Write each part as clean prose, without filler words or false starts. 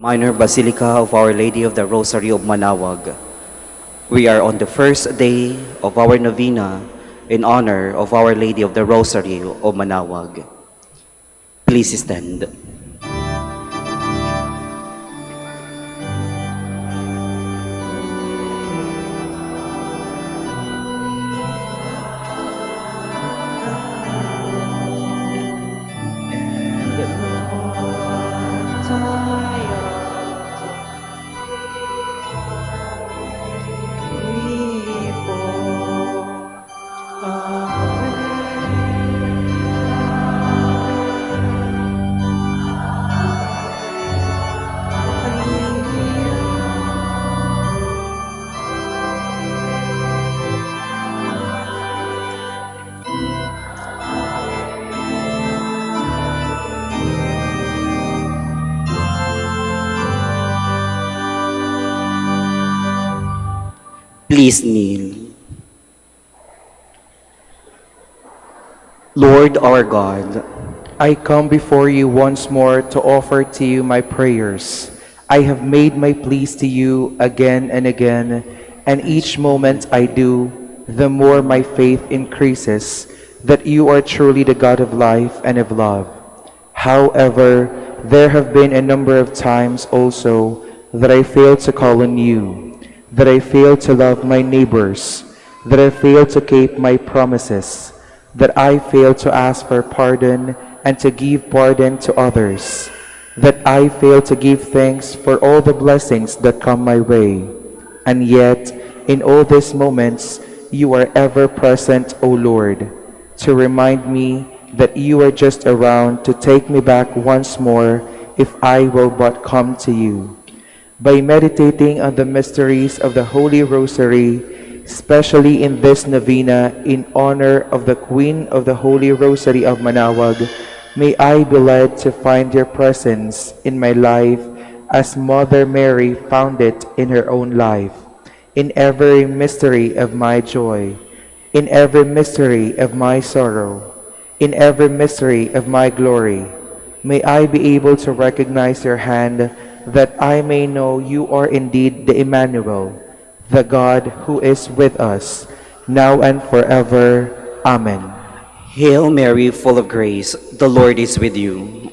Minor Basilica of Our Lady of the Rosary of Manaoag. We are on the first day of our novena in honor of Our Lady of the Rosary of Manaoag. Please stand. Please kneel. Lord our God, I come before you once more to offer to you my prayers. I have made my pleas to you again and again, and each moment I do, the more my faith increases that you are truly the God of life and of love. However, there have been a number of times also that I failed to call on you, that I failed to love my neighbors, that I failed to keep my promises, that I failed to ask for pardon and to give pardon to others, that I failed to give thanks for all the blessings that come my way. And yet, in all these moments, you are ever present, O Lord, to remind me that you are just around to take me back once more if I will but come to you. By meditating on the mysteries of the Holy Rosary, especially in this novena in honor of the Queen of the Holy Rosary of Manaoag, may I be led to find your presence in my life as Mother Mary found it in her own life, in every mystery of my joy, in every mystery of my sorrow, in every mystery of my glory. May I be able to recognize your hand, that I may know you are indeed the Emmanuel, the God who is with us, now and forever. Amen. Hail Mary, full of grace, the Lord is with you.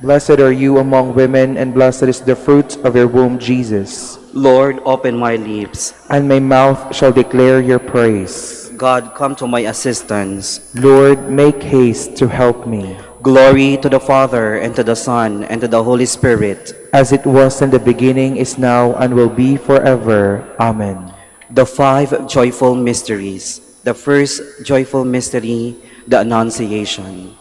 Blessed are you among women, and blessed is the fruit of your womb, Jesus. Lord, open my lips. And my mouth shall declare your praise. God, come to my assistance. Lord, make haste to help me. Glory to the Father, and to the Son, and to the Holy Spirit. As it was in the beginning, is now, and will be forever. Amen. The five joyful mysteries. The first joyful mystery, the Annunciation.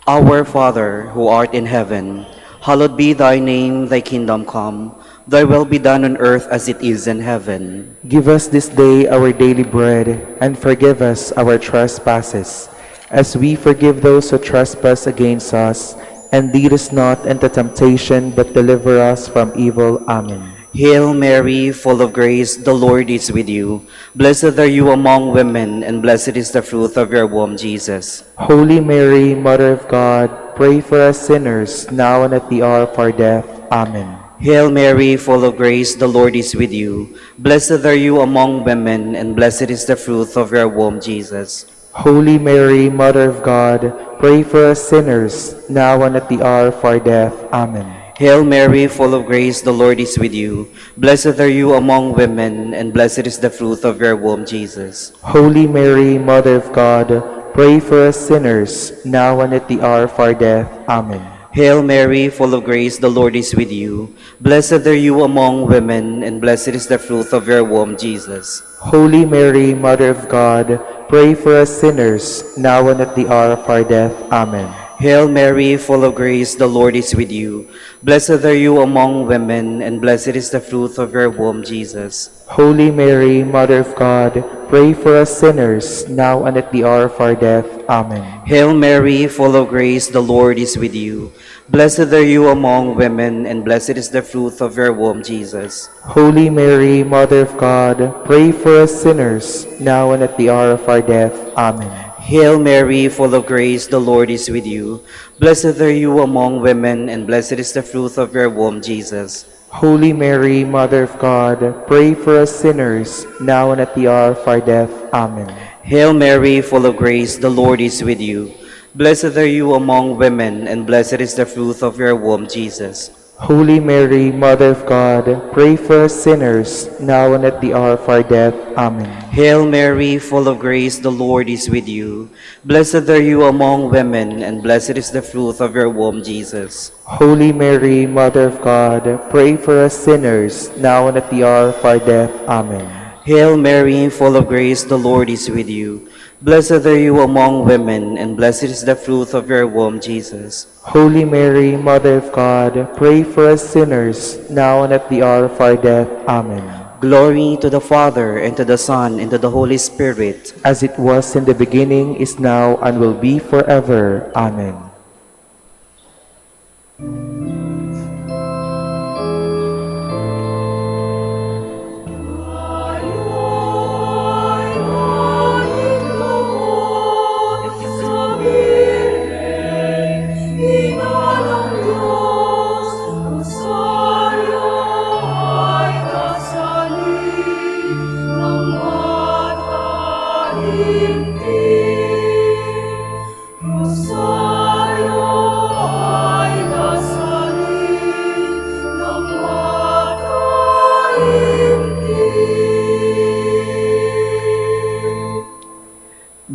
Our Father, who art in heaven, hallowed be thy name, thy kingdom come. Thy will be done on earth as it is in heaven. Give us this day our daily bread, and forgive us our trespasses, as we forgive those who trespass against us. And lead us not into temptation, but deliver us from evil. Amen. Hail Mary, full of grace, the Lord is with you. Blessed are you among women, and blessed is the fruit of your womb, Jesus. Holy Mary, Mother of God, pray for us sinners, now and at the hour of our death. Amen. Hail Mary, full of grace, the Lord is with you. Blessed are you among women, and blessed is the fruit of your womb, Jesus. Holy Mary, Mother of God, pray for us sinners, now and at the hour of our death. Amen. Hail Mary, full of grace, the Lord is with you. Blessed are you among women, and blessed is the fruit of your womb, Jesus. Holy Mary, Mother of God, pray for us sinners, now and at the hour of our death. Amen. Hail Mary, full of grace, the Lord is with you. Blessed are you among women, and blessed is the fruit of your womb, Jesus. Holy Mary, Mother of God, pray for us sinners, now and at the hour of our death. Amen. Hail Mary, full of grace, the Lord is with you. Blessed are you among women, and blessed is the fruit of your womb, Jesus. Holy Mary, Mother of God, pray for us sinners, now and at the hour of our death. Amen. Hail Mary, full of grace, the Lord is with you. Blessed are you among women, and blessed is the fruit of your womb, Jesus. Holy Mary, Mother of God, pray for us sinners, now and at the hour of our death. Amen. Hail Mary, full of grace, the Lord is with you. Blessed are you among women, and blessed is the fruit of your womb, Jesus. Holy Mary, Mother of God, pray for us sinners, now and at the hour of our death. Amen. Hail Mary, full of grace, the Lord is with you. Blessed are you among women, and blessed is the fruit of your womb, Jesus. Holy Mary, Mother of God, pray for us sinners, now and at the hour of our death. Amen. Hail Mary, full of grace, the Lord is with you. Blessed are you among women, and blessed is the fruit of your womb, Jesus. Holy Mary, Mother of God, pray for us sinners, now and at the hour of our death. Amen. Hail Mary, full of grace, the Lord is with you. Blessed are you among women, and blessed is the fruit of your womb, Jesus. Holy Mary, Mother of God, pray for us sinners, now and at the hour of our death. Amen. Glory to the Father, and to the Son, and to the Holy Spirit. As it was in the beginning, is now, and will be forever. Amen.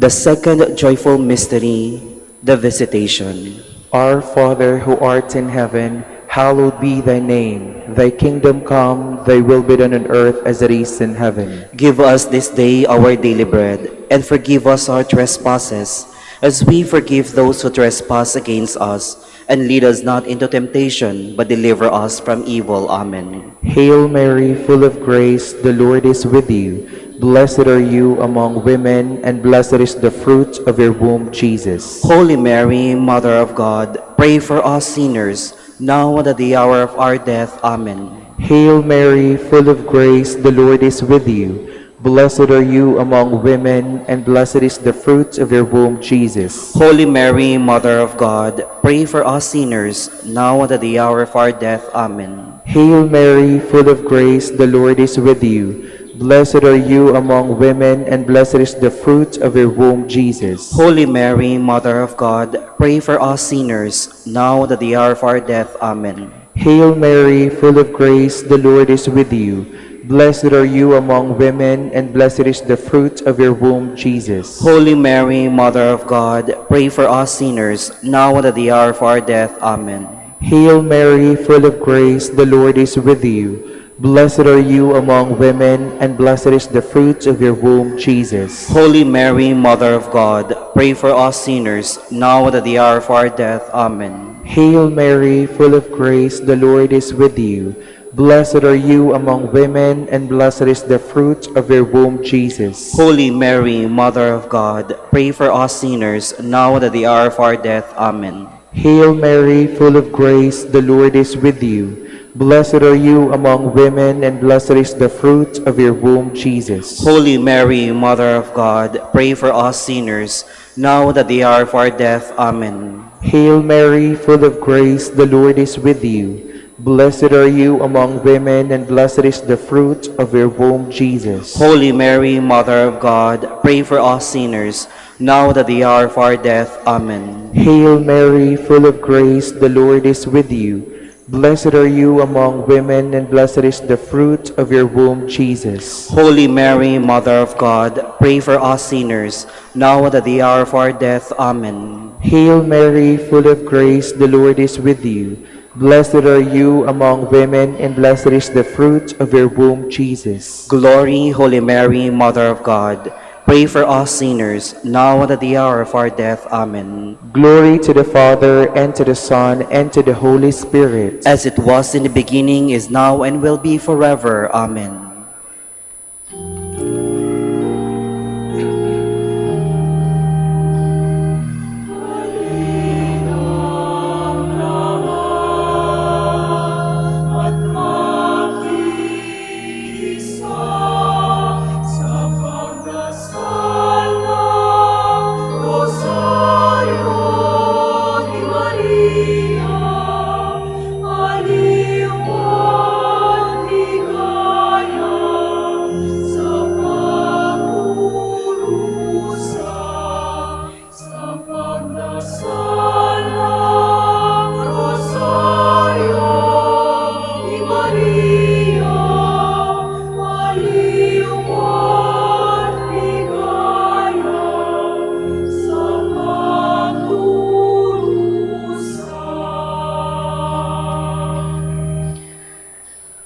The second joyful mystery, the Visitation. Our Father who art in heaven, hallowed be thy name. Thy kingdom come, thy will be done on earth as it is in heaven. Give us this day our daily bread, and forgive us our trespasses, as we forgive those who trespass against us. And lead us not into temptation, but deliver us from evil. Amen. Hail Mary, full of grace, the Lord is with you. Blessed are you among women, and blessed is the fruit of your womb, Jesus. Holy Mary, Mother of God, pray for us sinners, now and at the hour of our death. Amen. Hail Mary, full of grace, the Lord is with you. Blessed are you among women, and blessed is the fruit of your womb, Jesus. Holy Mary, Mother of God, pray for us sinners, now and at the hour of our death. Amen. Hail Mary, full of grace, the Lord is with you. Blessed are you among women, and blessed is the fruit of your womb, Jesus. Holy Mary, Mother of God, pray for us sinners, now and at the hour of our death. Amen. Hail Mary, full of grace, the Lord is with you. Blessed are you among women, and blessed is the fruit of your womb, Jesus. Holy Mary, Mother of God, pray for us sinners, now and at the hour of our death. Amen. Hail Mary, full of grace, the Lord is with you. Blessed are you among women, and blessed is the fruit of your womb, Jesus. Holy Mary, Mother of God, pray for us sinners, now and at the hour of our death. Amen. Hail Mary, full of grace, the Lord is with you. Blessed are you among women, and blessed is the fruit of your womb, Jesus. Holy Mary, Mother of God, pray for us sinners, now and at the hour of our death. Amen. Hail Mary, full of grace, the Lord is with you. Blessed are you among women, and blessed is the fruit of your womb, Jesus. Holy Mary, Mother of God, pray for us sinners, now and at the hour of our death. Amen. Hail Mary, full of grace, the Lord is with you. Blessed are you among women, and blessed is the fruit of your womb, Jesus. Holy Mary, Mother of God, pray for us sinners, now and at the hour of our death. Amen. Hail Mary, full of grace, the Lord is with you. Blessed are you among women, and blessed is the fruit of your womb, Jesus. Holy Mary, Mother of God, pray for us sinners, now and at the hour of our death. Amen. Hail Mary, full of grace, the Lord is with you. Blessed are you among women, and blessed is the fruit of your womb, Jesus. Glory, Holy Mary, Mother of God, pray for us sinners, now and at the hour of our death. Amen. Glory to the Father, and to the Son, and to the Holy Spirit. As it was in the beginning, is now, and will be forever. Amen.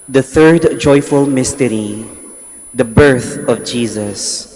The third joyful mystery, the birth of Jesus.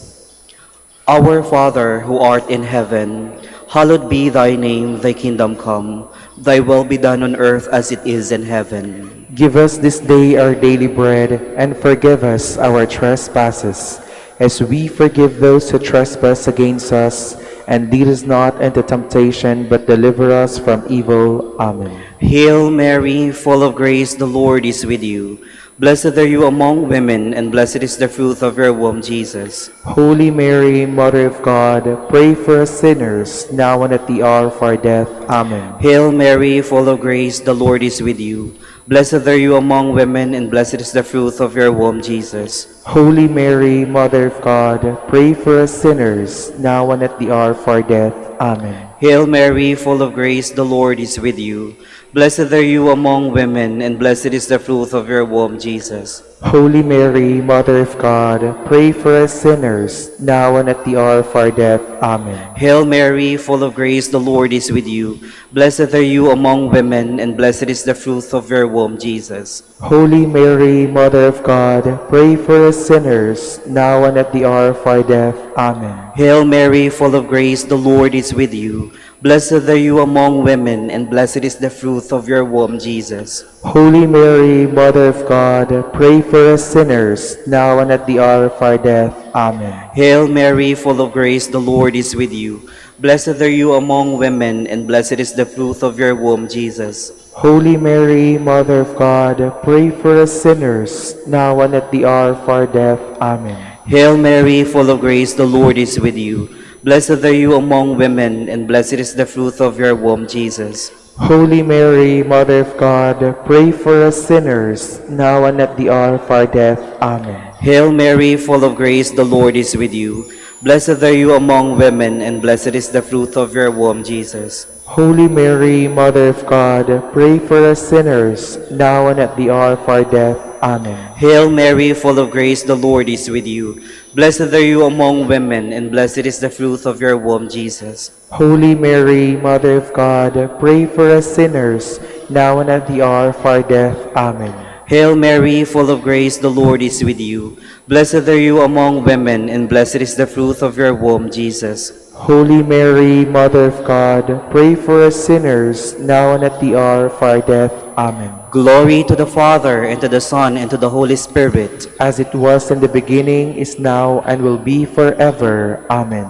Our Father, who art in heaven, hallowed be thy name, thy kingdom come, thy will be done on earth as it is in heaven. Give us this day our daily bread, and forgive us our trespasses, as we forgive those who trespass against us. And lead us not into temptation, but deliver us from evil. Amen. Hail Mary, full of grace, the Lord is with you. Blessed are you among women, and blessed is the fruit of your womb, Jesus. Holy Mary, Mother of God, pray for us sinners, now and at the hour of our death. Amen. Hail Mary, full of grace, the Lord is with you. Blessed are you among women, and blessed is the fruit of your womb, Jesus. Holy Mary, Mother of God, pray for us sinners, now and at the hour of our death. Amen. Hail Mary, full of grace, the Lord is with you. Blessed are you among women, and blessed is the fruit of your womb, Jesus. Holy Mary, Mother of God, pray for us sinners, now and at the hour of our death. Amen. Hail Mary, full of grace, the Lord is with you. Blessed are you among women, and blessed is the fruit of your womb, Jesus. Holy Mary, Mother of God, pray for us sinners, now and at the hour of our death. Amen. Hail Mary, full of grace, the Lord is with you. Blessed are you among women, and blessed is the fruit of your womb, Jesus. Holy Mary, Mother of God, pray for us sinners, now and at the hour of our death. Amen. Hail Mary, full of grace, the Lord is with you. Blessed are you among women, and blessed is the fruit of your womb, Jesus. Holy Mary, Mother of God, pray for us sinners, now and at the hour of our death. Amen. Hail Mary, full of grace, the Lord is with you. Blessed are you among women, and blessed is the fruit of your womb, Jesus. Holy Mary, Mother of God, pray for us sinners, now and at the hour of our death. Amen. Hail Mary, full of grace, the Lord is with you. Blessed are you among women, and blessed is the fruit of your womb, Jesus. Holy Mary, Mother of God, pray for us sinners, now and at the hour of our death. Amen. Hail Mary, full of grace, the Lord is with you. Blessed are you among women, and blessed is the fruit of your womb, Jesus. Holy Mary, Mother of God, pray for us sinners, now and at the hour of our death. Amen. Hail Mary, full of grace, the Lord is with you. Blessed are you among women, and blessed is the fruit of your womb, Jesus. Holy Mary, Mother of God, pray for us sinners, now and at the hour of our death. Amen. Glory to the Father, and to the Son, and to the Holy Spirit. As it was in the beginning, is now, and will be forever. Amen.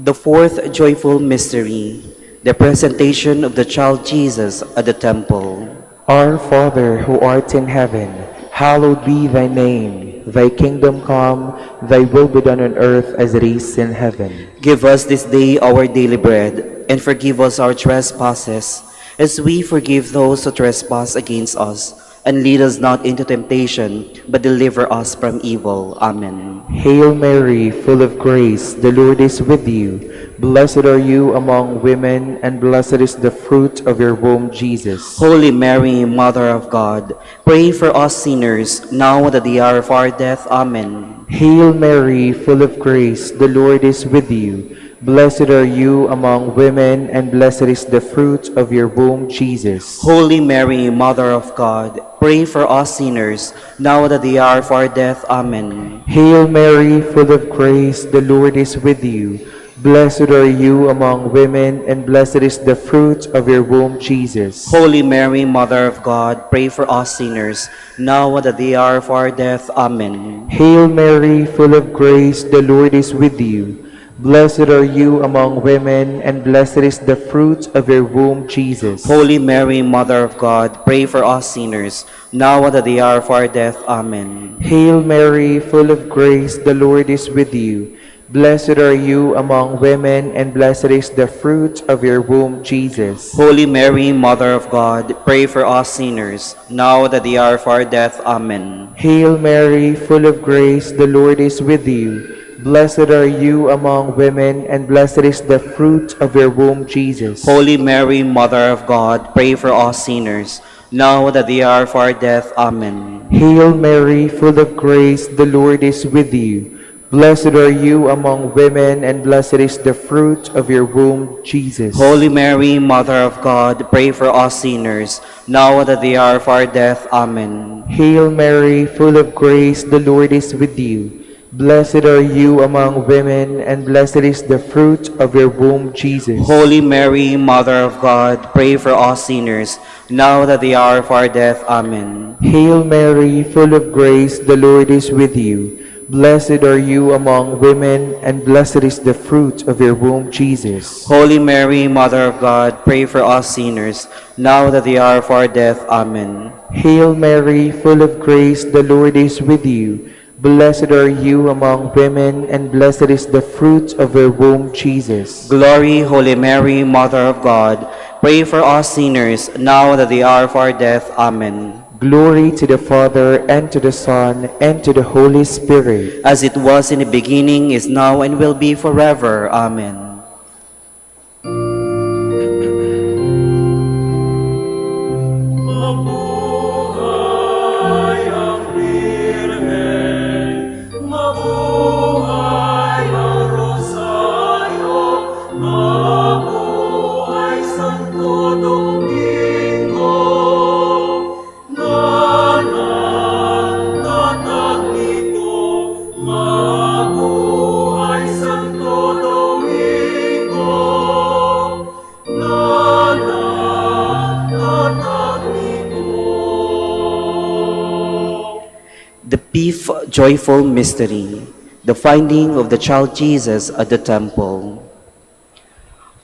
The fourth joyful mystery, the presentation of the child Jesus at the temple. Our Father, who art in heaven, hallowed be thy name. Thy kingdom come, thy will be done on earth as it is in heaven. Give us this day our daily bread, and forgive us our trespasses, as we forgive those who trespass against us. And lead us not into temptation, but deliver us from evil. Amen. Hail Mary, full of grace, the Lord is with you. Blessed are you among women, and blessed is the fruit of your womb, Jesus. Holy Mary, Mother of God, pray for us sinners, now and at the hour of our death. Amen. Hail Mary, full of grace, the Lord is with you. Blessed are you among women, and blessed is the fruit of your womb, Jesus. Holy Mary, Mother of God, pray for us sinners, now and at the hour of our death. Amen. Hail Mary, full of grace, the Lord is with you. Blessed are you among women, and blessed is the fruit of your womb, Jesus. Holy Mary, Mother of God, pray for us sinners, now and at the hour of our death. Amen. Hail Mary, full of grace, the Lord is with you. Blessed are you among women, and blessed is the fruit of your womb, Jesus. Holy Mary, Mother of God, pray for us sinners, now and at the hour of our death. Amen. Hail Mary, full of grace, the Lord is with you. Blessed are you among women, and blessed is the fruit of your womb, Jesus. Holy Mary, Mother of God, pray for us sinners, now and at the hour of our death. Amen. Hail Mary, full of grace, the Lord is with you. Blessed are you among women, and blessed is the fruit of your womb, Jesus. Holy Mary, Mother of God, pray for us sinners, now and at the hour of our death. Amen. Hail Mary, full of grace, the Lord is with you. Blessed are you among women, and blessed is the fruit of your womb, Jesus. Holy Mary, Mother of God, pray for us sinners, now and at the hour of our death. Amen. Hail Mary, full of grace, the Lord is with you. Blessed are you among women, and blessed is the fruit of your womb, Jesus. Holy Mary, Mother of God, pray for us sinners, now and at the hour of our death. Amen. Hail Mary, full of grace, the Lord is with you. Blessed are you among women, and blessed is the fruit of your womb, Jesus. Holy Mary, Mother of God, pray for us sinners, now and at the hour of our death. Amen. Hail Mary, full of grace, the Lord is with you. Blessed are you among women, and blessed is the fruit of your womb, Jesus. Glory, Holy Mary, Mother of God, pray for us sinners, now and at the hour of our death. Amen. Glory to the Father, and to the Son, and to the Holy Spirit. As it was in the beginning, is now, and will be forever. Amen. The fifth joyful mystery, the finding of the child Jesus at the temple.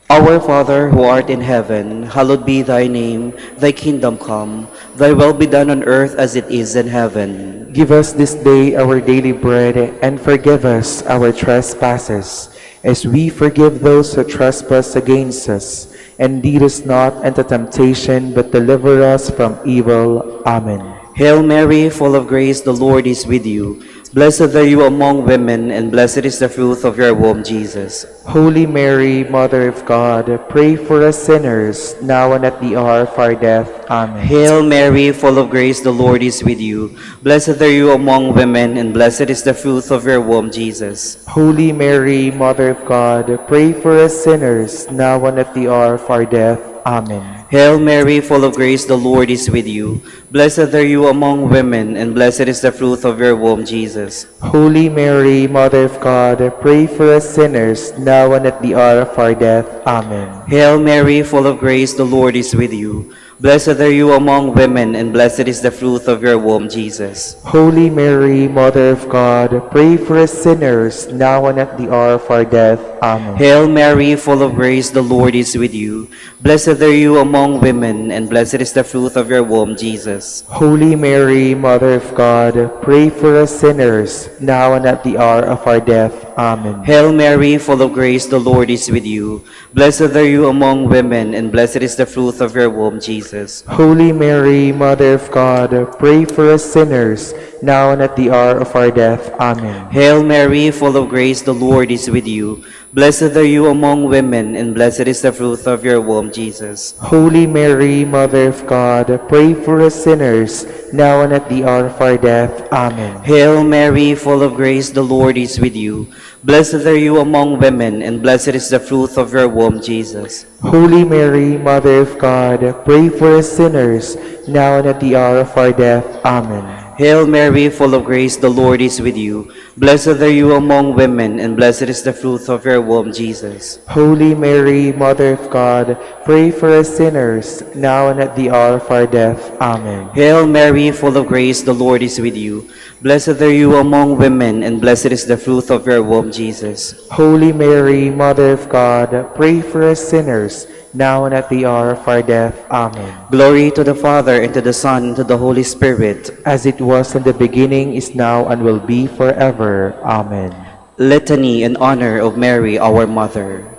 Our Father, who art in heaven, hallowed be thy name. Thy kingdom come, thy will be done on earth as it is in heaven. Give us this day our daily bread, and forgive us our trespasses, as we forgive those who trespass against us. And lead us not into temptation, but deliver us from evil. Amen. Hail Mary, full of grace, the Lord is with you. Blessed are you among women, and blessed is the fruit of your womb, Jesus. Holy Mary, Mother of God, pray for us sinners, now and at the hour of our death. Amen. Hail Mary, full of grace, the Lord is with you. Blessed are you among women, and blessed is the fruit of your womb, Jesus. Holy Mary, Mother of God, pray for us sinners, now and at the hour of our death. Amen. Hail Mary, full of grace, the Lord is with you. Blessed are you among women, and blessed is the fruit of your womb, Jesus. Holy Mary, Mother of God, pray for us sinners, now and at the hour of our death. Amen. Hail Mary, full of grace, the Lord is with you. Blessed are you among women, and blessed is the fruit of your womb, Jesus. Holy Mary, Mother of God, pray for us sinners, now and at the hour of our death. Amen. Hail Mary, full of grace, the Lord is with you. Blessed are you among women, and blessed is the fruit of your womb, Jesus. Holy Mary, Mother of God, pray for us sinners, now and at the hour of our death. Amen. Hail Mary, full of grace, the Lord is with you. Blessed are you among women, and blessed is the fruit of your womb, Jesus. Holy Mary, Mother of God, pray for us sinners, now and at the hour of our death. Amen. Hail Mary, full of grace, the Lord is with you. Blessed are you among women, and blessed is the fruit of your womb, Jesus. Holy Mary, Mother of God, pray for us sinners, now and at the hour of our death. Amen. Hail Mary, full of grace, the Lord is with you. Blessed are you among women, and blessed is the fruit of your womb, Jesus. Holy Mary, Mother of God, pray for us sinners, now and at the hour of our death. Amen. Hail Mary, full of grace, the Lord is with you. Blessed are you among women, and blessed is the fruit of your womb, Jesus. Holy Mary, Mother of God, pray for us sinners, now and at the hour of our death. Amen. Hail Mary, full of grace, the Lord is with you. Blessed are you among women, and blessed is the fruit of your womb, Jesus. Holy Mary, Mother of God, pray for us sinners, now and at the hour of our death. Amen. Glory to the Father, and to the Son, and to the Holy Spirit. As it was in the beginning, is now, and will be forever. Amen. Litany in honor of Mary, our Mother.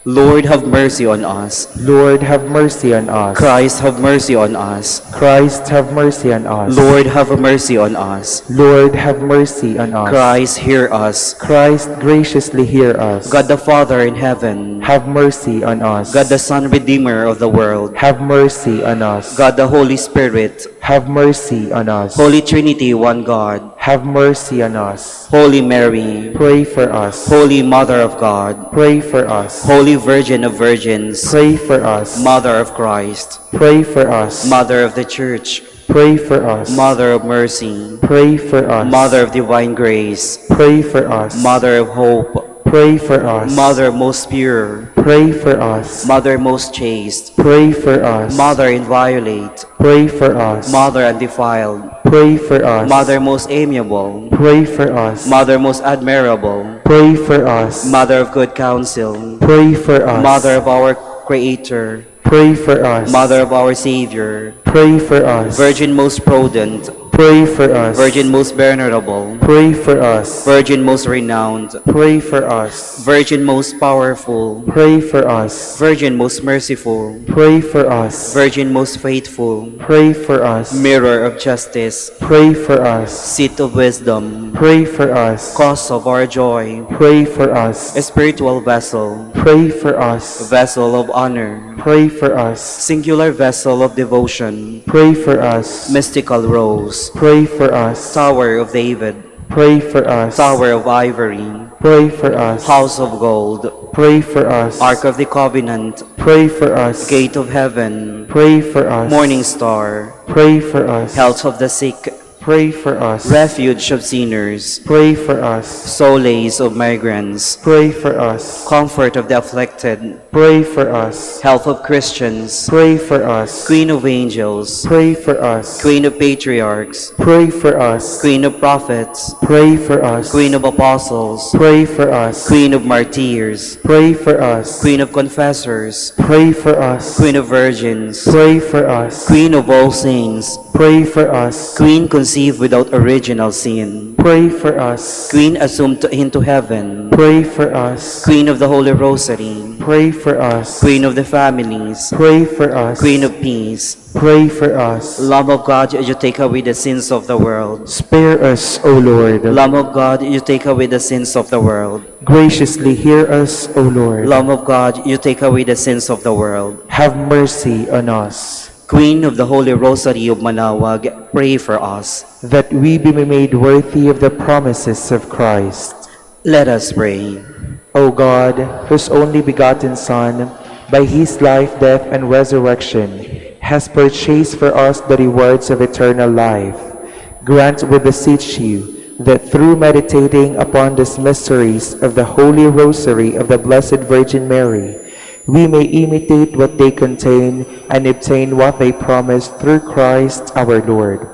Lord, have mercy on us. Lord, have mercy on us. Christ, have mercy on us. Christ, have mercy on us. Lord, have mercy on us. Lord, have mercy on us. Christ, hear us. Christ, graciously hear us. God the Father in heaven, have mercy on us. God the Son, Redeemer of the world, have mercy on us. God the Holy Spirit, have mercy on us. Holy Trinity, one God, have mercy on us. Holy Mary, pray for us. Holy Mother of God, pray for us. Holy Virgin of Virgins, pray for us. Mother of Christ, pray for us. Mother of the Church, pray for us. Mother of mercy, pray for us. Mother of divine grace, pray for us. Mother of hope, pray for us. Mother most pure, pray for us. Mother most chaste, pray for us. Mother inviolate, pray for us. Mother undefiled, pray for us. Mother most amiable, pray for us. Mother most admirable, pray for us. Mother of good counsel, pray for us. Mother of our Creator, pray for us. Mother of our Savior, pray for us. Virgin most prudent, pray for us. Virgin most venerable, pray for us. Virgin most renowned, pray for us. Virgin most powerful, pray for us. Virgin most merciful, pray for us. Virgin most faithful, pray for us. Mirror of justice, pray for us. Seat of wisdom, pray for us. Cause of our joy, pray for us. Spiritual vessel, pray for us. Vessel of honor, pray for us. Singular vessel of devotion, pray for us. Mystical rose, pray for us. Tower of David, pray for us. Tower of ivory, pray for us. House of gold, pray for us. Ark of the Covenant, pray for us. Gate of heaven, pray for us. Morning star, pray for us. Health of the sick, pray for us. Refuge of sinners, pray for us. Solace of migrants, pray for us. Comfort of the afflicted, pray for us. Health of Christians, pray for us. Queen of angels, pray for us. Queen of patriarchs, pray for us. Queen of prophets, pray for us. Queen of apostles, pray for us. Queen of martyrs, pray for us. Queen of confessors, pray for us. Queen of virgins, pray for us. Queen of all saints, pray for us. Queen conceived without original sin, pray for us. Queen assumed into heaven, pray for us. Queen of the Holy Rosary, pray for us. Queen of the families, pray for us. Queen of peace, pray for us. Lamb of God, you take away the sins of the world. Spare us, O Lord. Lamb of God, you take away the sins of the world. Graciously hear us, O Lord. Lamb of God, you take away the sins of the world. Have mercy on us, Queen of the Holy Rosary of Manaoag, pray for us. that we be made worthy of the promises of Christ. Let us pray. O God, whose only begotten Son, by his life, death, and resurrection, has purchased for us the rewards of eternal life, grant, we beseech you, that through meditating upon these mysteries of the Holy Rosary of the Blessed Virgin Mary, we may imitate what they contain and obtain what they promise through Christ our Lord.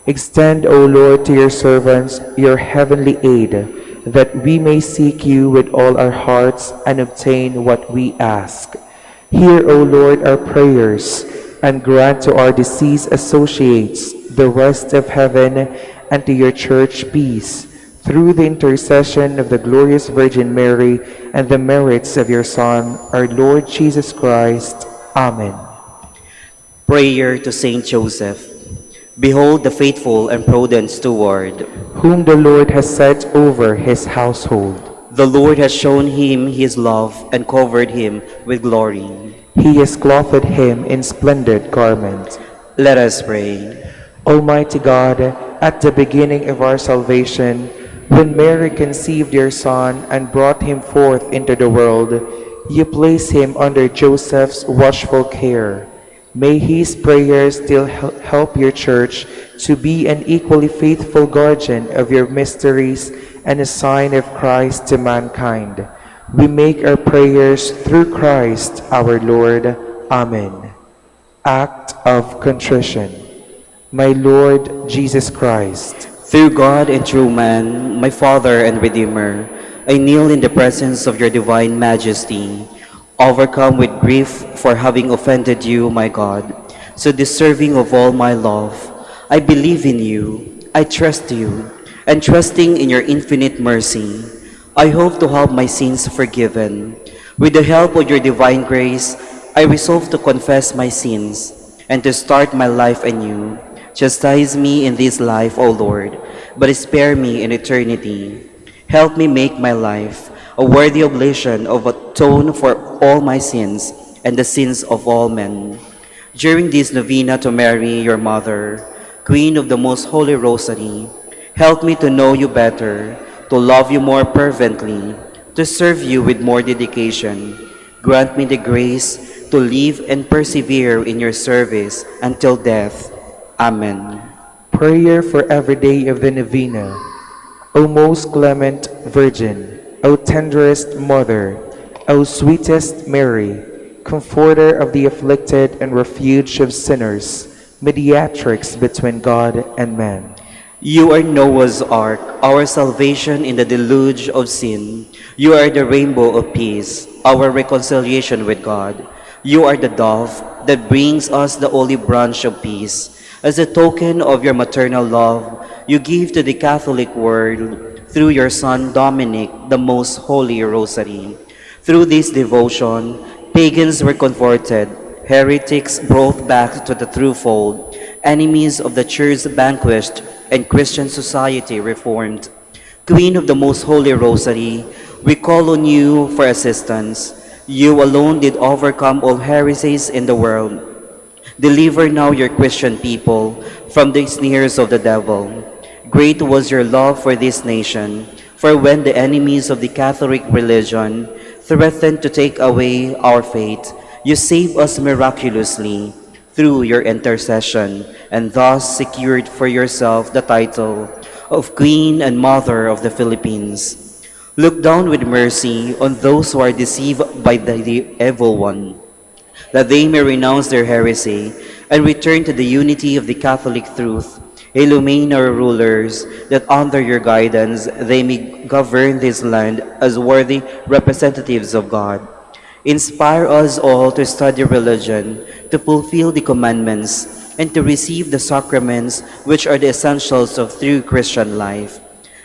Extend, O Lord, to your servants your heavenly aid, that we may seek you with all our hearts and obtain what we ask. Hear, O Lord, our prayers, and grant to our deceased associates the rest of heaven, and to your church peace, through the intercession of the glorious Virgin Mary and the merits of your Son, our Lord Jesus Christ. Amen. Prayer to Saint Joseph. Behold the faithful and prudent steward. Whom the Lord has set over his household. The Lord has shown him his love and covered him with glory. He has clothed him in splendid garment. Let us pray. Almighty God, at the beginning of our salvation, when Mary conceived your Son and brought him forth into the world, you placed him under Joseph's watchful care. May his prayers still help your church to be an equally faithful guardian of your mysteries and a sign of Christ to mankind. We make our prayers through Christ our Lord. Amen. Act of Contrition. My Lord Jesus Christ, Through God and through man, my Father and Redeemer, I kneel in the presence of your divine majesty, overcome with grief for having offended you, my God, so deserving of all my love. I believe in you, I trust you, and trusting in your infinite mercy, I hope to have my sins forgiven. With the help of your divine grace, I resolve to confess my sins and to start my life anew. Chastise me in this life, O Lord, but spare me in eternity. Help me make my life a worthy oblation of atone for all my sins and the sins of all men. During this novena to Mary, your mother, Queen of the Most Holy Rosary, help me to know you better, to love you more fervently, to serve you with more dedication. Grant me the grace to live and persevere in your service until death. Amen. prayer for every day of the novena. O most clement Virgin, O tenderest Mother, O sweetest Mary, Comforter of the afflicted and refuge of sinners, mediatrix between God and man. You are Noah's ark, our salvation in the deluge of sin. You are the rainbow of peace, our reconciliation with God. You are the dove that brings us the olive branch of peace. As a token of your maternal love, you give to the Catholic world, through your Son Dominic, the most holy rosary. Through this devotion, pagans were converted, heretics brought back to the true fold, enemies of the Church vanquished, and Christian society reformed. Queen of the Most Holy Rosary, we call on you for assistance. You alone did overcome all heresies in the world. Deliver now your Christian people from the snares of the devil. Great was your love for this nation, for when the enemies of the Catholic religion threatened to take away our faith, you saved us miraculously through your intercession, and thus secured for yourself the title of Queen and Mother of the Philippines. Look down with mercy on those who are deceived by the evil one, that they may renounce their heresy and return to the unity of the Catholic truth. Illumine our rulers, that under your guidance they may govern this land as worthy representatives of God. Inspire us all to study religion, to fulfill the commandments, and to receive the sacraments which are the essentials of true Christian life.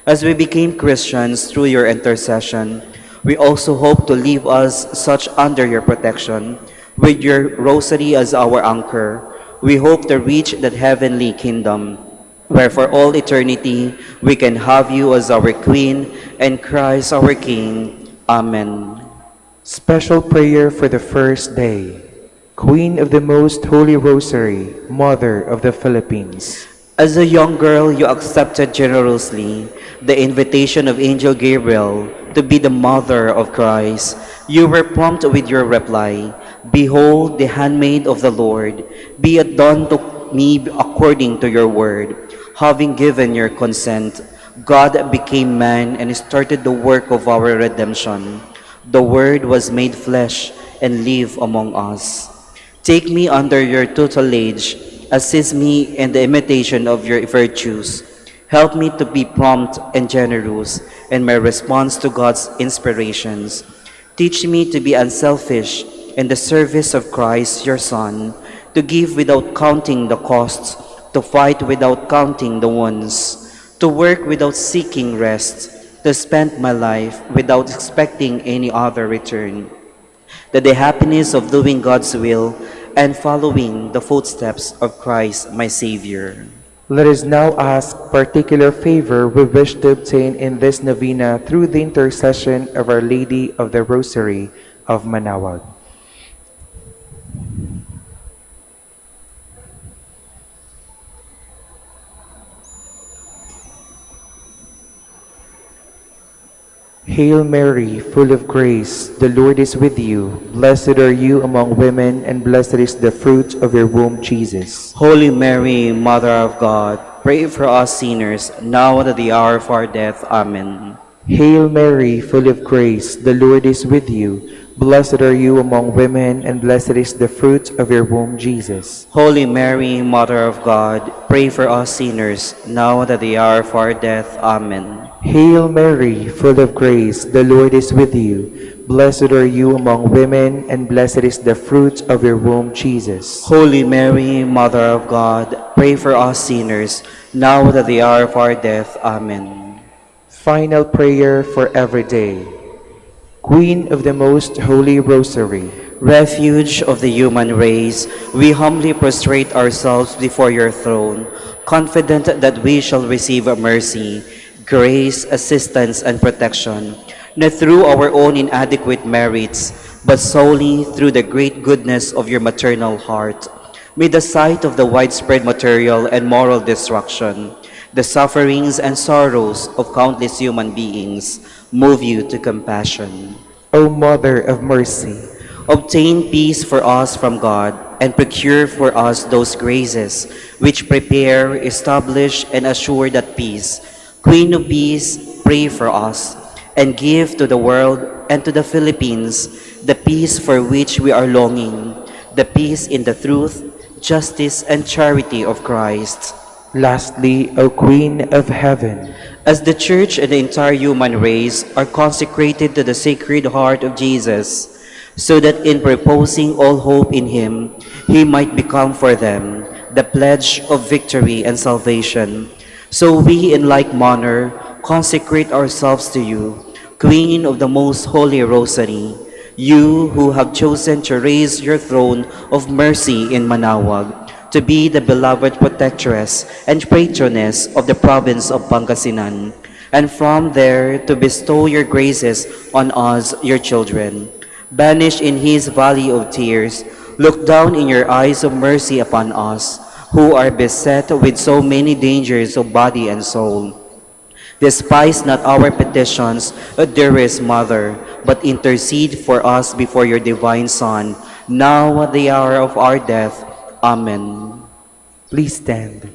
As we became Christians through your intercession, we also hope to live as such under your protection. With your rosary as our anchor, we hope to reach that heavenly kingdom, where for all eternity we can have you as our Queen and Christ our King. Amen. Special prayer for the first day. Queen of the Most Holy Rosary, Mother of the Philippines. As a young girl, you accepted generously the invitation of Angel Gabriel to be the mother of Christ. You were prompt with your reply, "Behold, the handmaid of the Lord, be it done to me according to your word." Having given your consent, God became man and started the work of our redemption. The Word was made flesh and lived among us. Take me under your tutelage, assist me in the imitation of your virtues. Help me to be prompt and generous in my response to God's inspirations. Teach me to be unselfish in the service of Christ, your Son, to give without counting the costs, to fight without counting the wounds, to work without seeking rest, to spend my life without expecting any other return, that the happiness of doing God's will and following the footsteps of Christ, my Savior. Let us now ask particular favor we wish to obtain in this novena through the intercession of Our Lady of the Rosary of Manaoag. Hail Mary, full of grace, the Lord is with you. Blessed are you among women, and blessed is the fruit of your womb, Jesus. Holy Mary, Mother of God, pray for us sinners, now and at the hour of our death. Amen. Hail Mary, full of grace, the Lord is with you. Blessed are you among women, and blessed is the fruit of your womb, Jesus. Holy Mary, Mother of God, pray for us sinners, now and at the hour of our death. Amen. Hail Mary, full of grace, the Lord is with you. Blessed are you among women, and blessed is the fruit of your womb, Jesus. Holy Mary, Mother of God, pray for us sinners, now and at the hour of our death. Amen. Final prayer for every day. Queen of the Most Holy Rosary, Refuge of the human race, we humbly prostrate ourselves before your throne, confident that we shall receive mercy, grace, assistance, and protection, not through our own inadequate merits, but solely through the great goodness of your maternal heart. May the sight of the widespread material and moral destruction, the sufferings and sorrows of countless human beings, move you to compassion. O Mother of Mercy, Obtain peace for us from God, and procure for us those graces which prepare, establish, and assure that peace. Queen of Peace, pray for us, and give to the world and to the Philippines the peace for which we are longing, the peace in the truth, justice, and charity of Christ. lastly, O Queen of Heaven, As the Church and the entire human race are consecrated to the Sacred Heart of Jesus, so that in proposing all hope in Him, He might become for them the pledge of victory and salvation. So we in like manner consecrate ourselves to you, Queen of the Most Holy Rosary, you who have chosen to raise your throne of mercy in Manaoag, to be the beloved protectress and patroness of the province of Pangasinan, and from there to bestow your graces on us, your children. Banished in his valley of tears, look down in your eyes of mercy upon us, who are beset with so many dangers of body and soul. Despise not our petitions, O dearest Mother, but intercede for us before your divine Son, now at the hour of our death. Amen. please stand.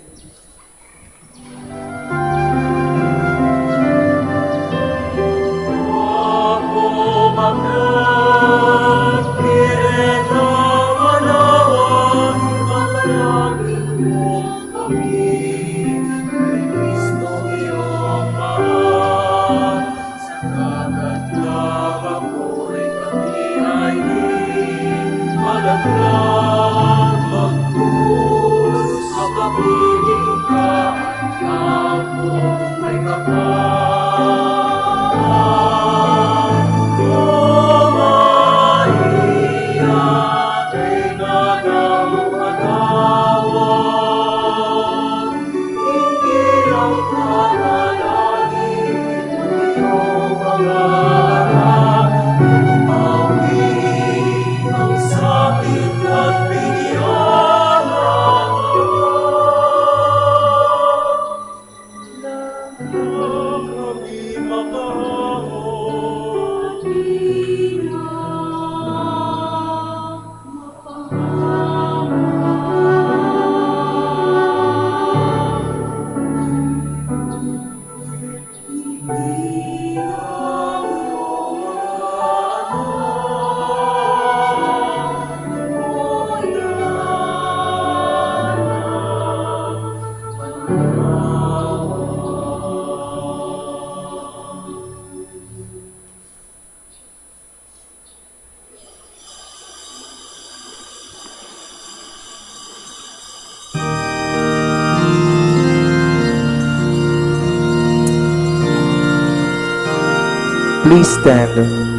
Please stand.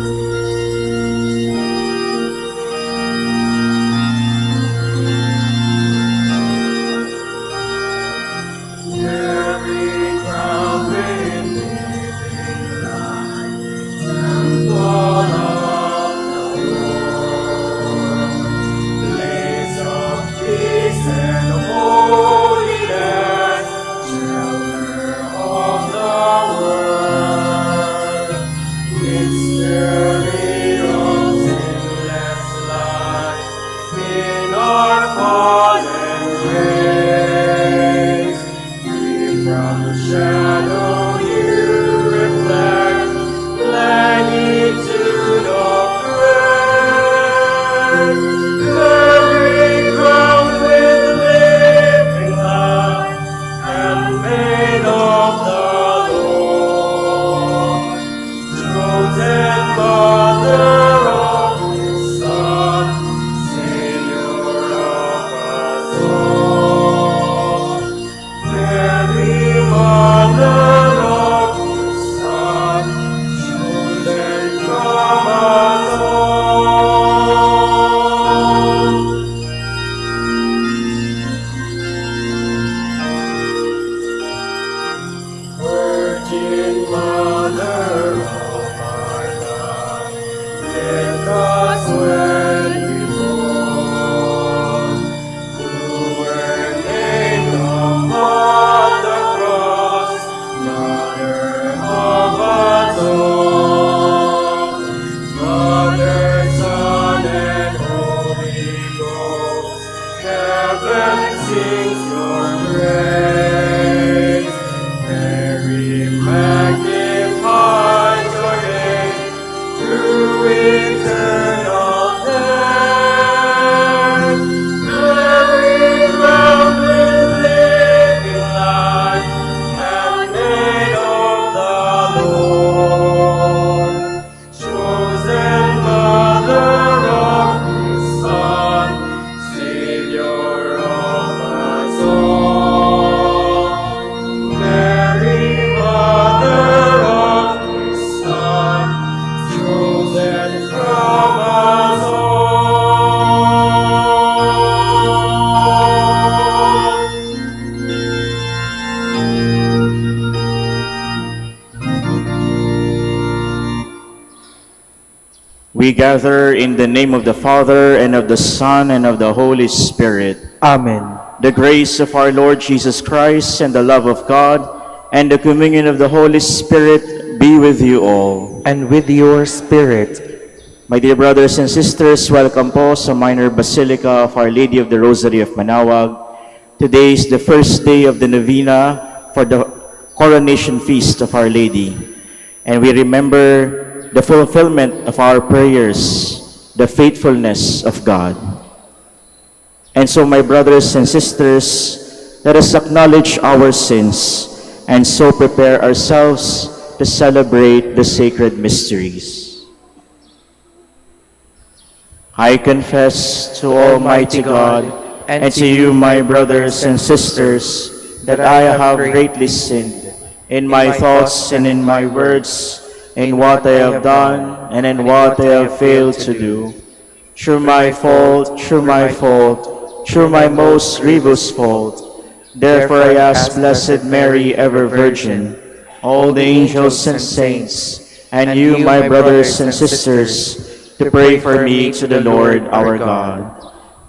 and sings your praise. Mary magnifies your name through eternal death. Mary crowned with living light, handmaid of the Lord, chosen mother of His Son, Savior of us all. Mary, mother of His Son, chosen from us all. We gather in the name of the Father, and of the Son, and of the Holy Spirit. Amen. The grace of our Lord Jesus Christ, and the love of God, and the communion of the Holy Spirit be with you all. And with your spirit. My dear brothers and sisters, welcome po sa Minor Basilica of Our Lady of the Rosary of Manaoag. Today is the first day of the Novena for the coronation feast of Our Lady. And we remember the fulfillment of our prayers, the faithfulness of God. And so, my brothers and sisters, let us acknowledge our sins and so prepare ourselves to celebrate the sacred mysteries. I confess to Almighty God and to you, my brothers and sisters, that I have greatly sinned in my thoughts and in my words, in what I have done and in what I have failed to do. Through my fault, through my most grievous fault. Therefore I ask Blessed Mary, ever Virgin, all the angels and saints, and you, my brothers and sisters, to pray for me to the Lord our God.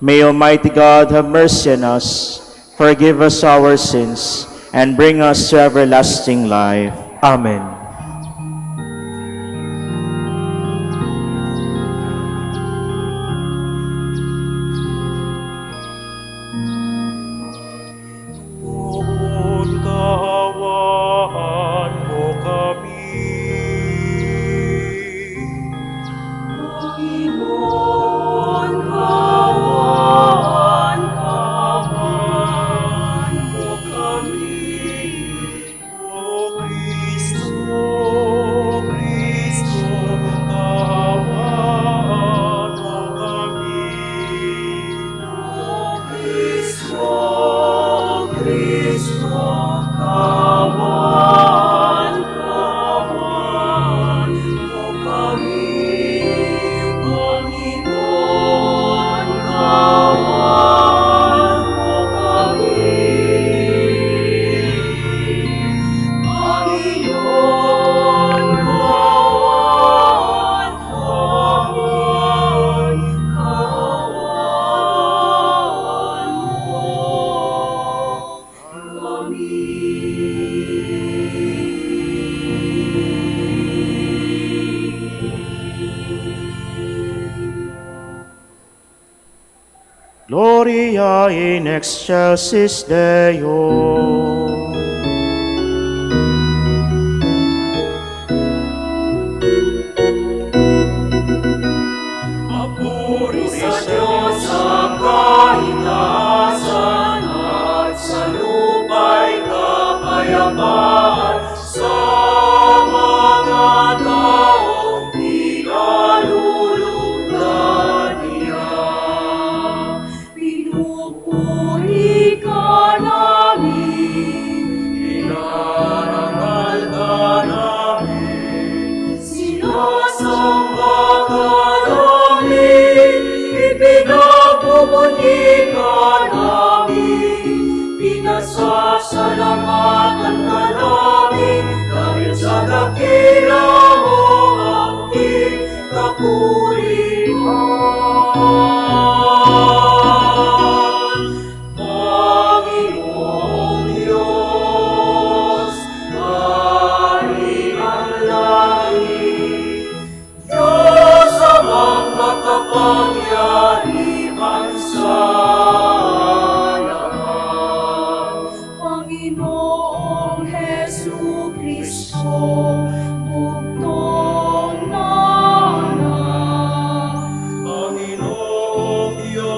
May Almighty God have mercy on us, forgive us our sins, and bring us to everlasting life. Amen. Kawan mo kami. Panginoon, kawan mo kami. O Kristo, Kristo, kawan mo kami. O Kristo, Kristo, kawan mo kami. Panginoon, kawan mo kami. Panginoon, kawan mo Gloria in excelsis Deo. Papuri sa Diyos sa kaitaasan at sa lupa'y kapayapaan sa mga taong pinalulugdan niya. Pinupuri ka namin, inarangal ka namin, sinasamba ka namin, ipinagmumuni ka namin, pinasasalamatan ka namin, dahil sa dakila mong aking kapurihan. Panginoong Diyos, Hari ng langit, Diyos amang makapangyarihan sa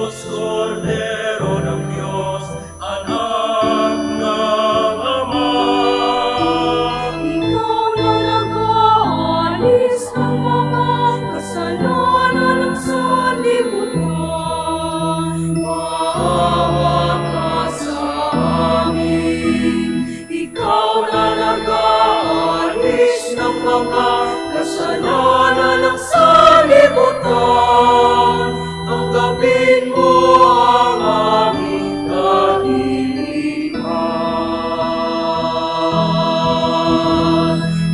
Jesus, Cordero ng Diyos, anak ng Ama. Ikaw na nag-aalis ng mga kasalanan ng sanlibutan. Maawa ka sa amin. Ikaw na nag-aalis ng mga kasalanan ng sanlibutan. Tanggapin mo ang aming kahilihan.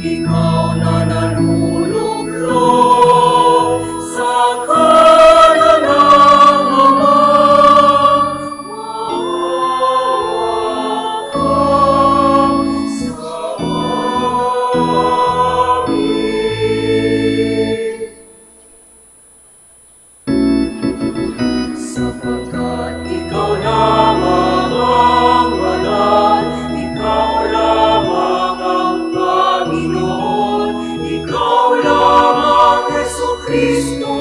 Ikaw na nalulublog sa kanan ng Ama. Maawa ka sa amin. Sapagkat ikaw lamang ang banal, ikaw lamang ang Panginoon, ikaw lamang Jesucristo,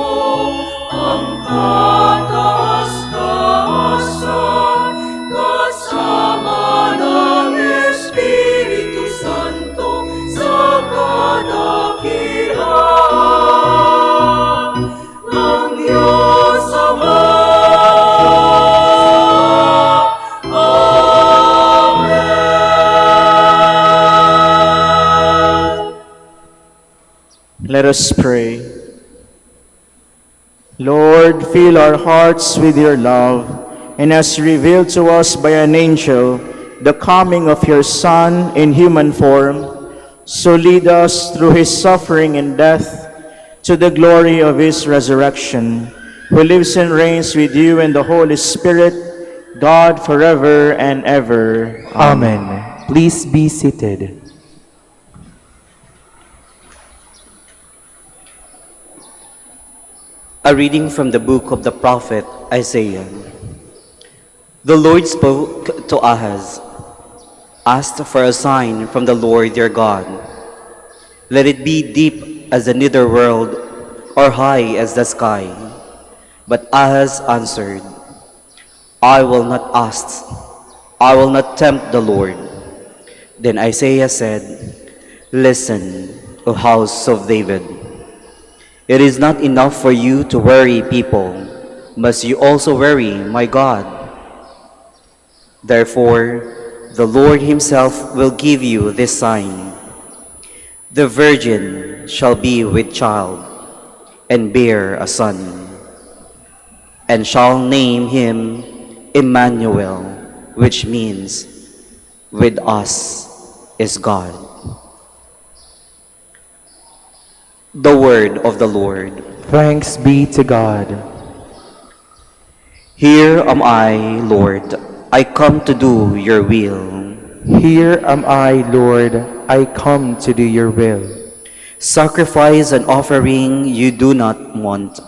ang kataas-taasan, kasama ng Espiritu Santo sa kadakilaan ng Diyos Ama. Amen. Let us pray. Lord, fill our hearts with your love, and as revealed to us by an angel, the coming of your Son in human form, so lead us through his suffering and death to the glory of his resurrection, who lives and reigns with you and the Holy Spirit, God forever and ever. Amen. Please be seated. A reading from the book of the prophet Isaiah. The Lord spoke to Ahaz, asked for a sign from the Lord your God. Let it be deep as the nether world, or high as the sky. But Ahaz answered, I will not ask, I will not tempt the Lord. Then Isaiah said, Listen, O house of David. It is not enough for you to worry people, must you also worry my God? Therefore, the Lord himself will give you this sign. The virgin shall be with child and bear a son, and shall name him Emmanuel, which means, with us is God. The word of the Lord. Thanks be to God. Here am I, Lord. I come to do your will. Here am I, Lord. I come to do your will. Sacrifice and offering you do not want,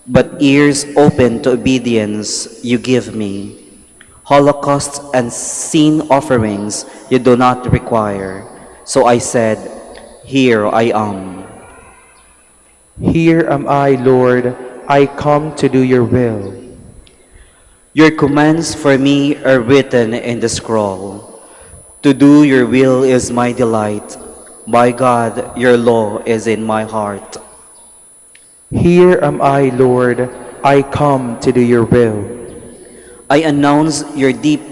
but ears open to obedience you give me. Holocaust and sin offerings you do not require. So I said, Here I am. Here am I, Lord. I come to do your will. Your commands for me are written in the scroll. To do your will is my delight. My God, your law is in my heart. Here am I, Lord. I come to do your will. I announce your deep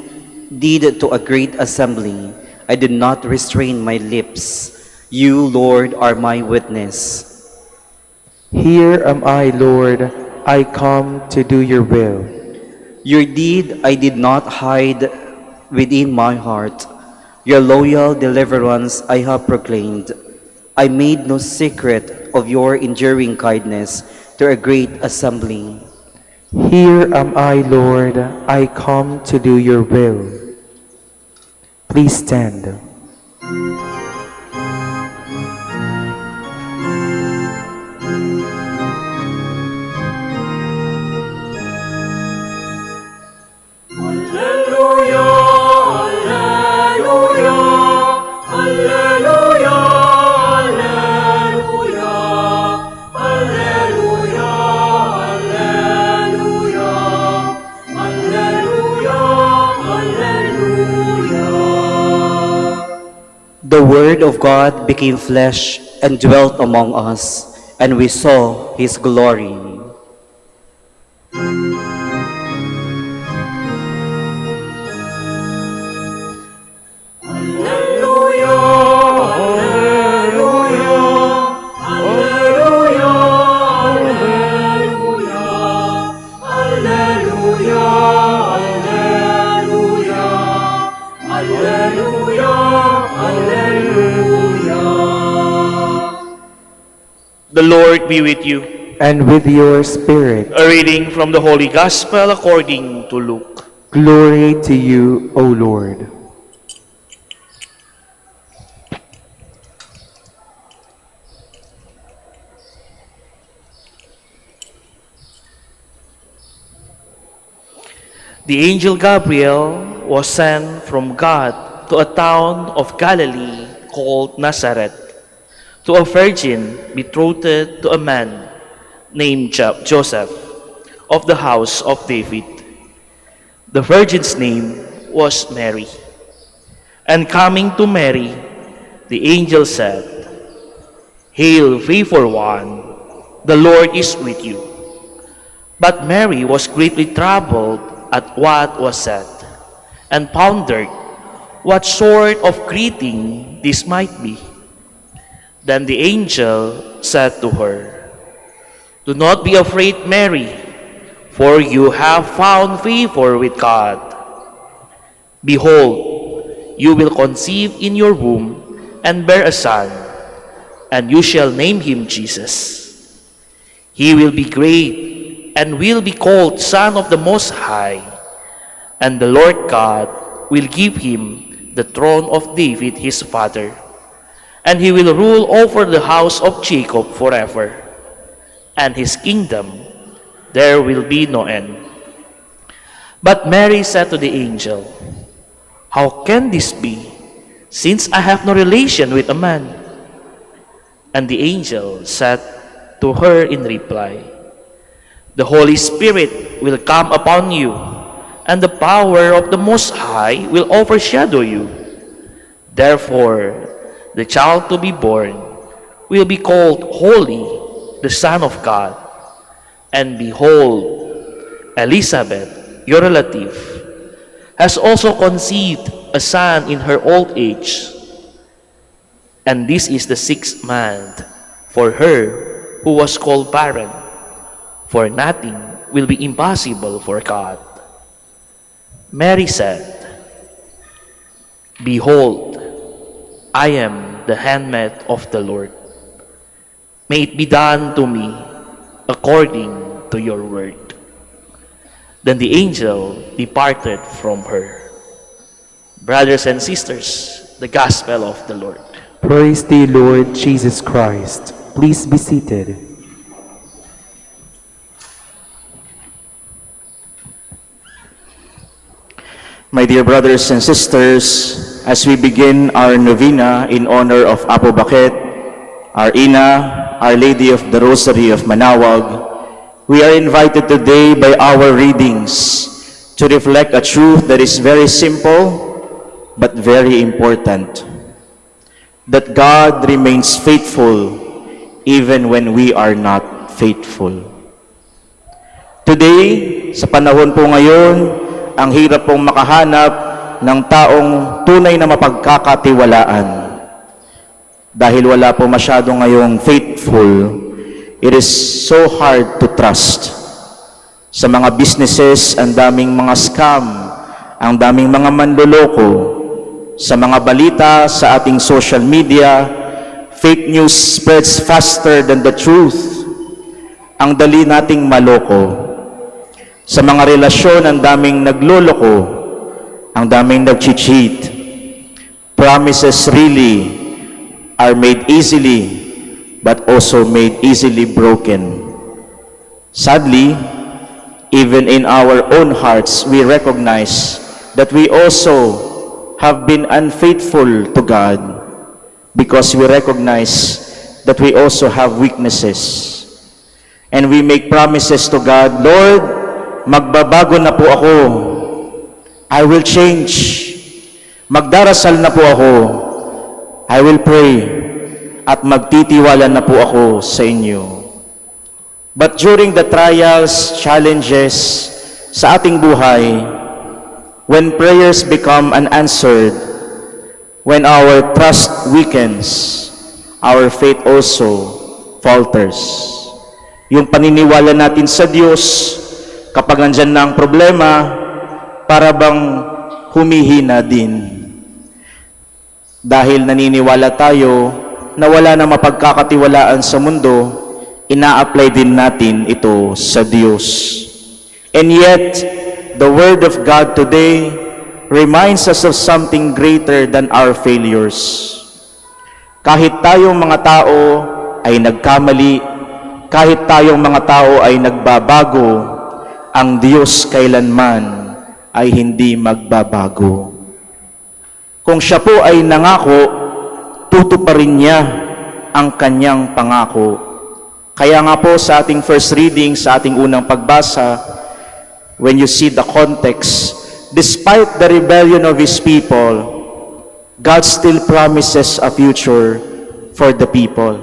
deed to a great assembly. I did not restrain my lips. You, Lord, are my witness. Here am I, Lord. I come to do your will. Your deed I did not hide within my heart. Your loyal deliverance I have proclaimed. I made no secret of your enduring kindness to a great assembly. Here am I, Lord. I come to do your will. Please stand. The Word of God became flesh and dwelt among us, and we saw his glory. Alleluia, Alleluia, Alleluia, Alleluia, Alleluia, Alleluia, Alleluia. The Lord be with you. And with your spirit. A reading from the Holy Gospel according to Luke. Glory to you, O Lord. The angel Gabriel was sent from God to a town of Galilee called Nazareth, to a virgin betrothed to a man named Joseph, of the house of David. The virgin's name was Mary. And coming to Mary, the angel said, "Hail, favored one, the Lord is with you." But Mary was greatly troubled at what was said, and pondered what sort of greeting this might be. Then the angel said to her, "Do not be afraid, Mary, for you have found favor with God. Behold, you will conceive in your womb and bear a son, and you shall name him Jesus. He will be great and will be called Son of the Most High, and the Lord God will give him the throne of David his father, and he will rule over the house of Jacob forever, and his kingdom there will be no end." But Mary said to the angel, "How can this be, since I have no relation with a man?" And the angel said to her in reply, "The Holy Spirit will come upon you, and the power of the Most High will overshadow you. Therefore, the child to be born will be called Holy, the Son of God. And behold, Elizabeth, your relative, has also conceived a son in her old age. And this is the 6th month for her who was called barren, for nothing will be impossible for God." Mary said, "Behold, I am the handmaid of the Lord. May it be done to me according to your word." Then the angel departed from her. Brothers and sisters, the gospel of the Lord. Praise thee, Lord Jesus Christ. Please be seated. My dear brothers and sisters, as we begin our novena in honor of Apo Bakit, our Ina, Our Lady of the Rosary of Manaoag, we are invited today by our readings to reflect a truth that is very simple but very important. That God remains faithful even when we are not faithful. Today, sa panahon po ngayon, ang hirap pong makahanap ng taong tunay na mapagkakatiwalaan. Dahil wala po masyado ngayong faithful, it is so hard to trust. Sa mga businesses, ang daming mga scam, ang daming mga manloloko. Sa mga balita, sa ating social media, fake news spreads faster than the truth. Ang dali nating maloko. Sa mga relasyon, ang daming nagloloko, ang daming nag-cheat. Promises really are made easily, but also made easily broken. Sadly, even in our own hearts, we recognize that we also have been unfaithful to God, because we recognize that we also have weaknesses. And we make promises to God, "Lord, magbabago na po ako. I will change. Magdarasal na po ako. I will pray at magtitiwala na po ako sa inyo. But during the trials, challenges sa ating buhay, when prayers become unanswered, when our trust weakens, our faith also falters. Yung paniniwala natin sa Diyos, kapag nandyan na ang problema, para bang humihina din. Dahil naniniwala tayo na wala na mapagkakatiwalaan sa mundo, ina-apply din natin ito sa Diyos. And yet, the Word of God today reminds us of something greater than our failures. Kahit tayong mga tao ay nagkamali, kahit tayong mga tao ay nagbabago, ang Diyos kailanman ay hindi magbabago. Kung siya po ay nangako, tutuparin niya ang kanyang pangako. Kaya nga po sa ating first reading, sa ating unang pagbasa, when you see the context, despite the rebellion of His people, God still promises a future for the people.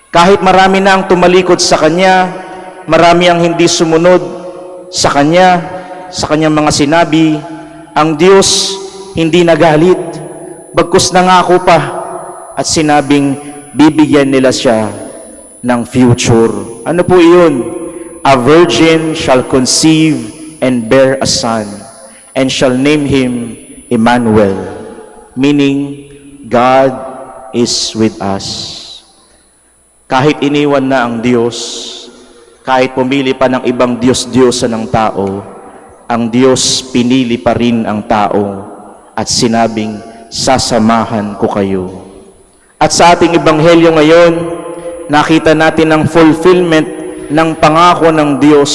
Kahit marami na ang tumalikod sa Kanya, marami ang hindi sumunod sa Kanyang mga sinabi, ang Diyos hindi nagalit, bagkus nangako pa at sinabing bibigyan nila siya ng future. Ano po iyon? A virgin shall conceive and bear a son, and shall name him Emmanuel, meaning God is with us. Kahit iniwan na ang Diyos, kahit pumili pa ng ibang Diyos-Diyosan ng tao, ang Diyos pinili pa rin ang tao at sinabing, sasamahan ko kayo. At sa ating ebanghelyo ngayon, nakita natin ang fulfillment ng pangako ng Diyos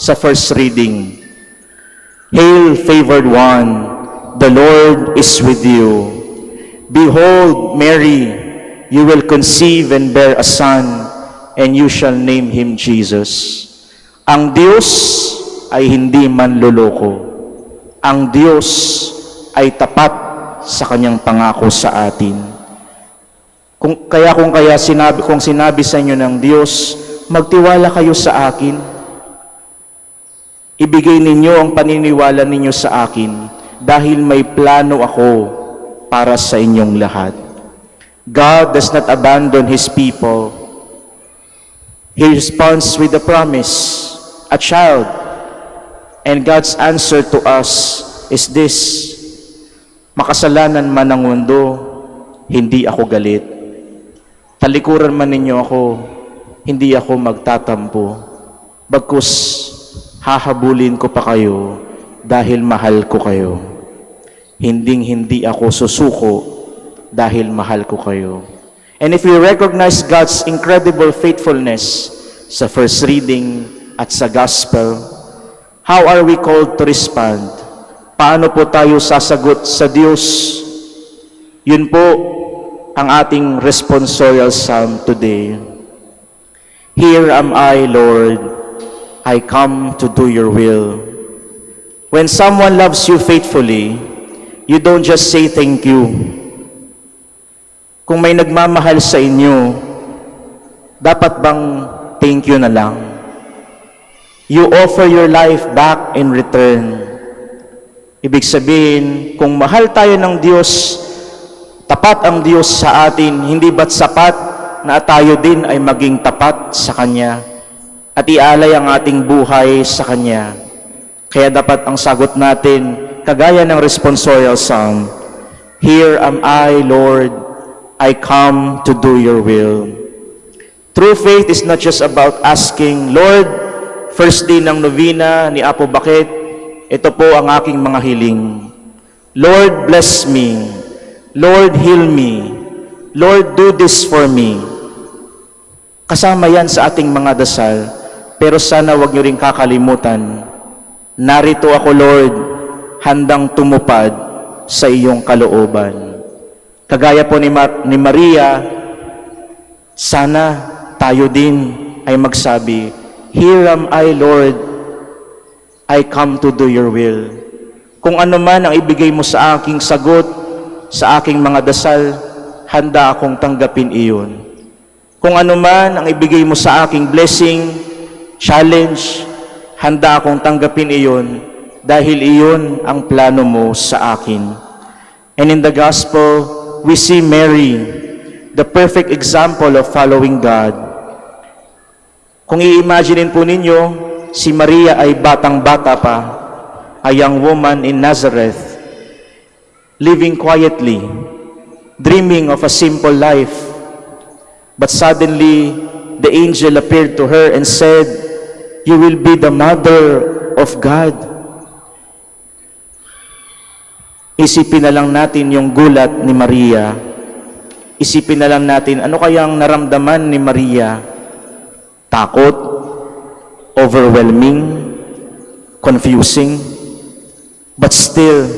sa first reading. Hail, favored one, the Lord is with you. Behold, Mary, you will conceive and bear a son, and you shall name him Jesus. Ang Diyos ay hindi manloloko. Ang Diyos ay tapat sa kanyang pangako sa atin. Kung sinabi sa inyo ng Diyos, magtiwala kayo sa akin. Ibigay ninyo ang paniniwala ninyo sa akin dahil may plano ako para sa inyong lahat. God does not abandon His people. He responds with a promise, a child. And God's answer to us is this, makasalanan man ang mundo, hindi ako galit. Talikuran man ninyo ako, hindi ako magtatampo. Bagkus, hahabulin ko pa kayo dahil mahal ko kayo. Hindi ako susuko dahil mahal ko kayo. And if we recognize God's incredible faithfulness sa first reading at sa gospel, how are we called to respond? Paano po tayo sasagot sa Diyos? Yun po ang ating responsorial psalm today. Here am I, Lord, I come to do your will. When someone loves you faithfully, you don't just say thank you. Kung may nagmamahal sa inyo, dapat bang thank you na lang? You offer your life back in return. Ibig sabihin, kung mahal tayo ng Diyos, tapat ang Diyos sa atin, hindi ba't sapat na tayo din ay maging tapat sa Kanya at ialay ang ating buhay sa Kanya? Kaya dapat ang sagot natin, kagaya ng responsorial psalm, here am I, Lord, I come to do your will. True faith is not just about asking, Lord, first day ng Novena ni Apo Bakit, ito po ang aking mga hiling. Lord, bless me. Lord, heal me. Lord, do this for me. Kasama yan sa ating mga dasal, pero sana wag nyo rin kakalimutan, narito ako, Lord, handang tumupad sa iyong kalooban. Kagaya po ni Maria, sana tayo din ay magsabi, here am I, Lord, I come to do your will. Kung ano man ang ibigay mo sa aking sagot, sa aking mga dasal, handa akong tanggapin iyon. Kung ano man ang ibigay mo sa aking blessing, challenge, handa akong tanggapin iyon dahil iyon ang plano mo sa akin. And in the gospel, we see Mary, the perfect example of following God. Kung i-imagine po ninyo, si Maria ay batang-bata pa, a young woman in Nazareth, living quietly, dreaming of a simple life. But suddenly, the angel appeared to her and said, "You will be the mother of God." Isipin na lang natin yung gulat ni Maria. Isipin na lang natin, ano kayang naramdaman ni Maria? Takot? Overwhelming? Confusing? But still,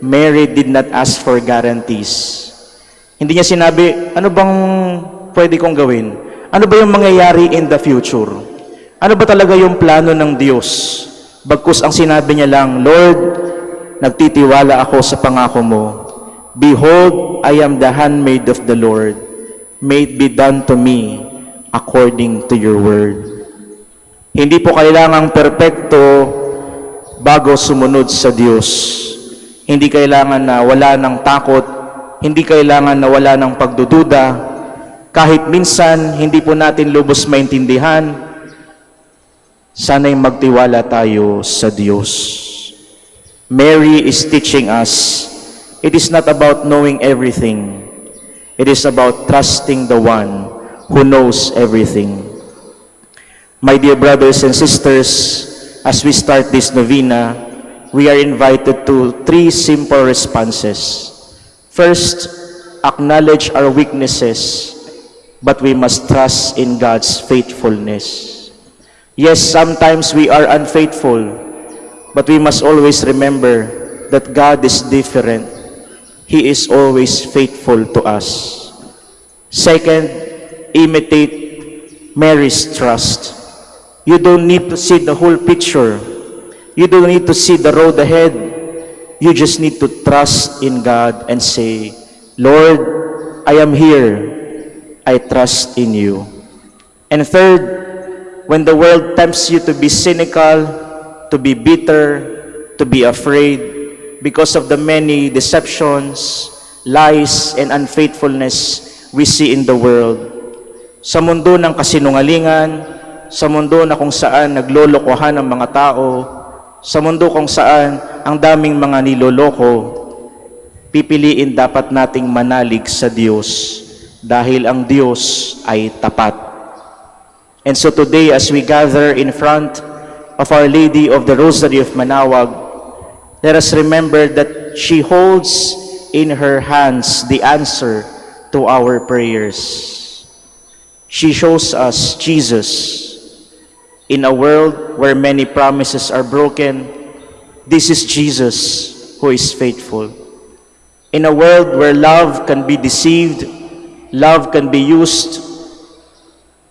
Mary did not ask for guarantees. Hindi niya sinabi, ano bang pwede kong gawin? Ano ba yung mangyayari in the future? Ano ba talaga yung plano ng Diyos? Bagkus ang sinabi niya lang, Lord, nagtitiwala ako sa pangako mo. Behold, I am the handmaid of the Lord. May it be done to me according to your word. Hindi po kailangang perpekto bago sumunod sa Diyos. Hindi kailangan na wala ng takot. Hindi kailangan na wala ng pagdududa. Kahit minsan, hindi po natin lubos maintindihan, sana'y magtiwala tayo sa Diyos. Mary is teaching us, it is not about knowing everything. It is about trusting the one who knows everything. My dear brothers and sisters, as we start this novena, we are invited to 3 simple responses. First, acknowledge our weaknesses, but we must trust in God's faithfulness. Yes, sometimes we are unfaithful, but we must always remember that God is different. He is always faithful to us. Second, imitate Mary's trust. You don't need to see the whole picture. You don't need to see the road ahead. You just need to trust in God and say, Lord, I am here. I trust in you. And third, when the world tempts you to be cynical, to be bitter, to be afraid, because of the many deceptions, lies, and unfaithfulness we see in the world. Sa mundo ng kasinungalingan, sa mundo na kung saan naglolokohan ang mga tao, sa mundo kung saan ang daming mga niloloko, pipiliin dapat nating manalig sa Diyos dahil ang Diyos ay tapat. And so today, as we gather in front of Our Lady of the Rosary of Manaoag, let us remember that she holds in her hands the answer to our prayers. She shows us Jesus. In a world where many promises are broken, this is Jesus who is faithful. In a world where love can be deceived, love can be used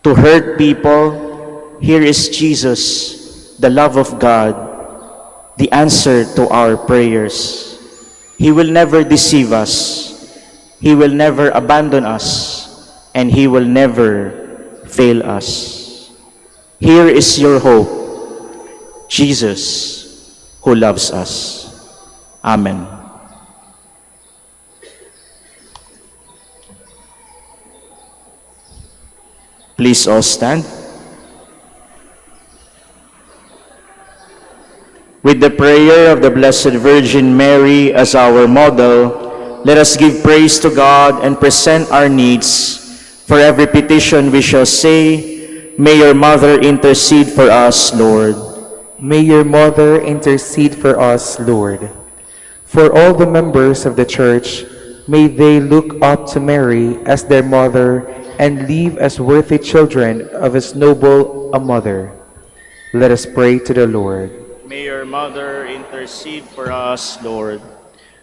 to hurt people, here is Jesus, the love of God, the answer to our prayers. He will never deceive us. He will never abandon us. And He will never fail us. Here is your hope, Jesus, who loves us. Amen. Please all stand. With the prayer of the Blessed Virgin Mary as our model, let us give praise to God and present our needs. For every petition we shall say, may your Mother intercede for us, Lord. May your Mother intercede for us, Lord. For all the members of the Church, may they look up to Mary as their mother and live as worthy children of as noble a mother. Let us pray to the Lord. May your Mother intercede for us, Lord.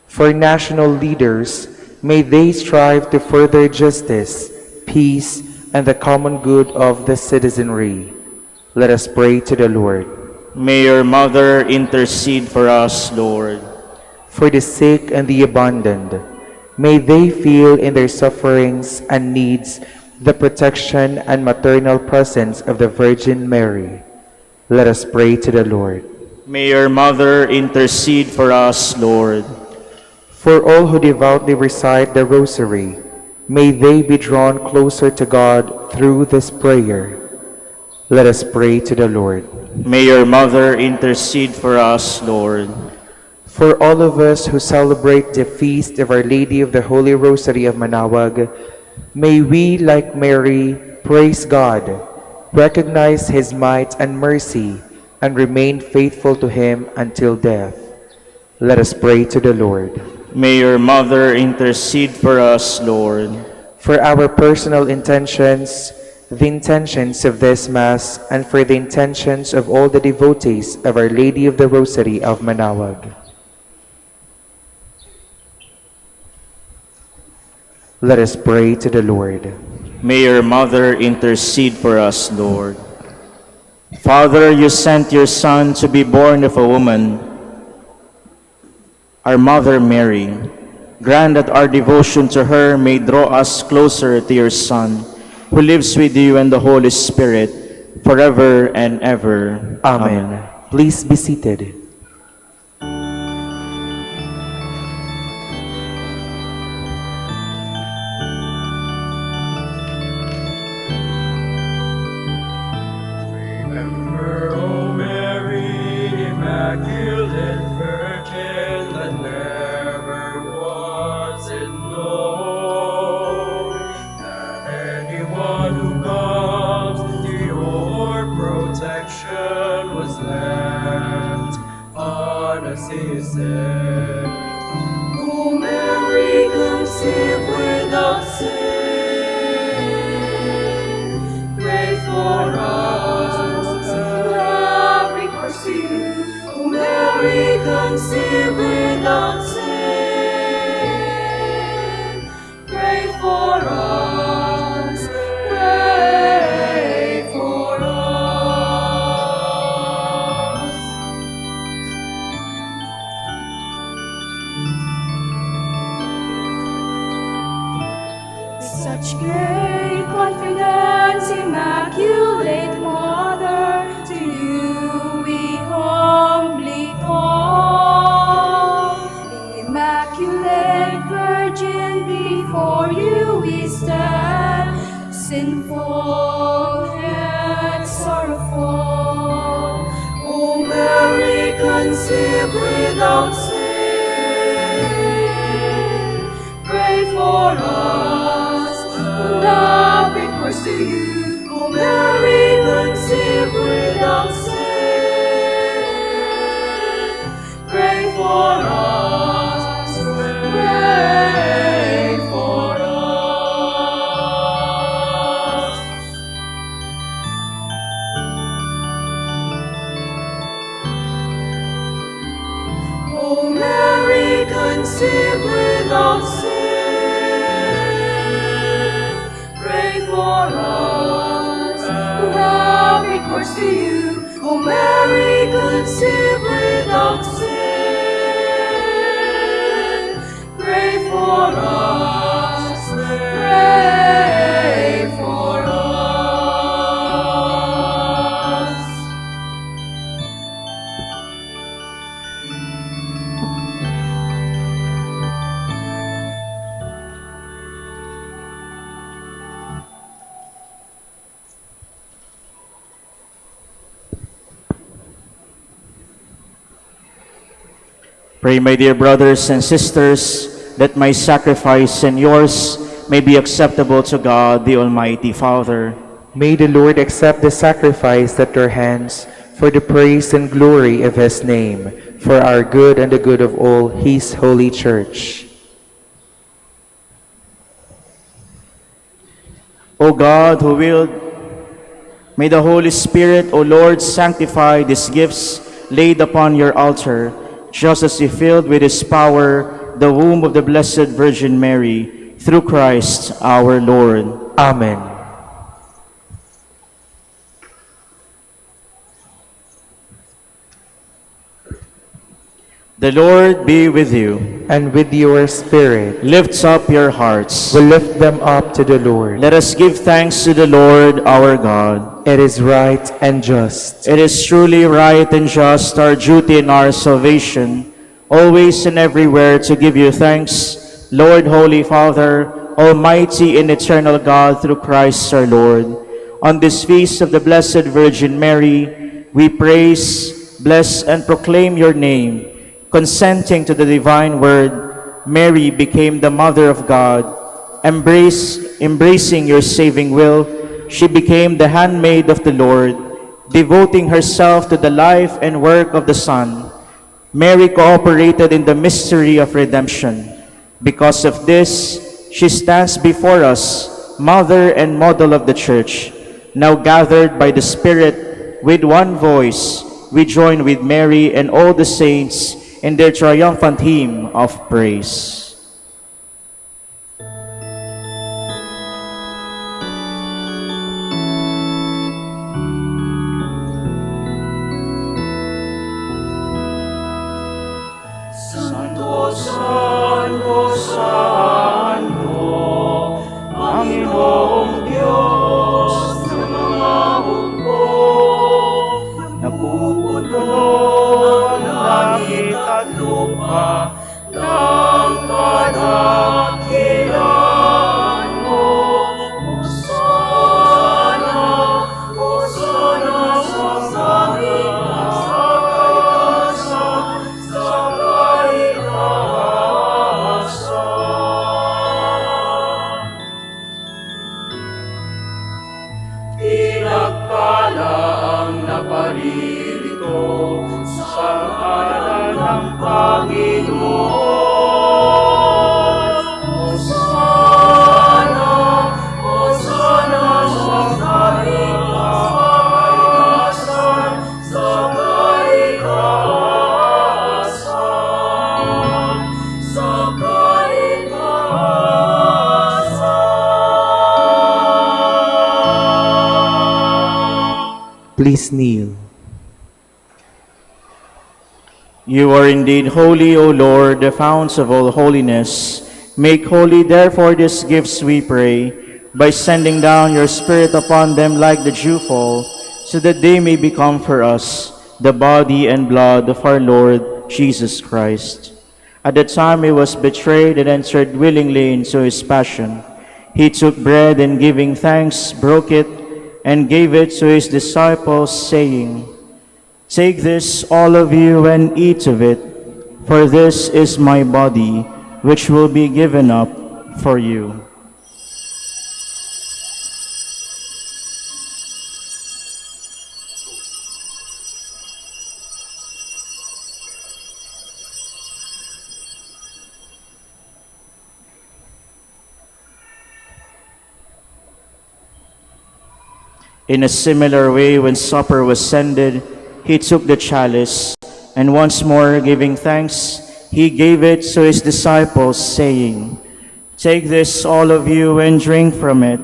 For national leaders, may they strive to further justice, peace, and the common good of the citizenry. Let us pray to the Lord. May your Mother intercede for us, Lord. For the sick and the abandoned, May they feel in their sufferings and needs the protection and maternal presence of the Virgin Mary. Let us pray to the Lord. May your Mother intercede for us, Lord. For all who devoutly recite the Rosary, may they be drawn closer to God through this prayer. Let us pray to the Lord. May your Mother intercede for us, Lord. For all of us who celebrate the feast of Our Lady of the Holy Rosary of Manaoag, may we, like Mary, praise God, recognize His might and mercy, and remain faithful to Him until death. Let us pray to the Lord. May your Mother intercede for us, Lord. For our personal intentions, the intentions of this Mass, and for the intentions of all the devotees of Our Lady of the Rosary of Manaoag. Let us pray to the Lord. May your Mother intercede for us, Lord. Father, you sent your Son to be born of a woman, our Mother Mary. Grant that our devotion to her may draw us closer to your Son, who lives with you and the Holy Spirit, forever and ever. Amen. Please be seated. Remember, O Mary, Immaculate Virgin, that never was it known that anyone who comes to your protection was left unassisted. O Mary, conceived without sin, pray for us who have recourse to you. O Mary, conceived without sin, pray for us, pray for us. Such great confidence, Immaculate Mother, to you we humbly call. Immaculate Virgin, before you we stand, sinful yet sorrowful. O Mary, conceived without sin, pray for us who have recourse to you. O Mary, conceived without sin, pray for us, pray for us. O Mary, conceived without sin, pray for us who have recourse to you. O Mary, conceived without sin, pray for us, pray for us. Pray, my dear brothers and sisters, that my sacrifice and yours may be acceptable to God, the Almighty Father. May the Lord accept the sacrifice at your hands for the praise and glory of His name, for our good and the good of all His holy Church. O God, who willed, may the Holy Spirit, O Lord, sanctify these gifts laid upon your altar, just as He filled with His power the womb of the Blessed Virgin Mary, through Christ our Lord. Amen. The Lord be with you. And with your spirit, Lift up your hearts. we lift them up to the Lord. Let us give thanks to the Lord our God. It is right and just. It is truly right and just, our duty and our salvation, always and everywhere to give you thanks, Lord, Holy Father, Almighty and eternal God, through Christ our Lord. On this feast of the Blessed Virgin Mary, we praise, bless, and proclaim your name. Consenting to the divine word, Mary became the Mother of God. Embracing your saving will, she became the handmaid of the Lord, devoting herself to the life and work of the Son. Mary cooperated in the mystery of redemption. Because of this, she stands before us, Mother and Model of the Church. Now gathered by the Spirit with one voice, we join with Mary and all the saints in their triumphant hymn of praise. Santo, Santo, Santo, Panginoong Diyos ng mga hukbo, napupuno ang langit at lupa ng kadakilaan mo. Hosana, Hosana sa langit, sa kaitaasan, sa kaitaasan. Pinagpala ang naparirito sa ngalan ng Panginoon. Hosana, Hosana sa langit, sa kaitaasan, sa kaitaasan. Please kneel. You are indeed holy, O Lord, the founts of all holiness. Make holy, therefore, these gifts, we pray, by sending down your Spirit upon them like the dewfall, so that they may become for us the body and blood of our Lord Jesus Christ. At the time he was betrayed and entered willingly into his passion, he took bread and giving thanks, broke it, and gave it to his disciples, saying, Take this, all of you, and eat of it, for this is my body, which will be given up for you. In a similar way, when supper was ended, he took the chalice, and once more giving thanks, he gave it to his disciples, saying, Take this, all of you, and drink from it,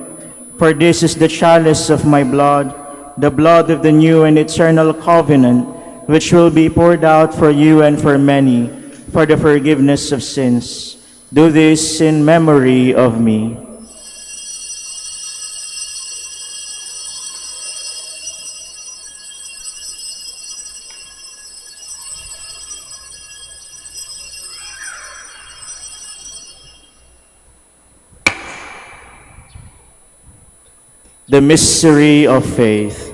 for this is the chalice of my blood, the blood of the new and eternal covenant, which will be poured out for you and for many, for the forgiveness of sins. Do this in memory of me. The mystery of faith.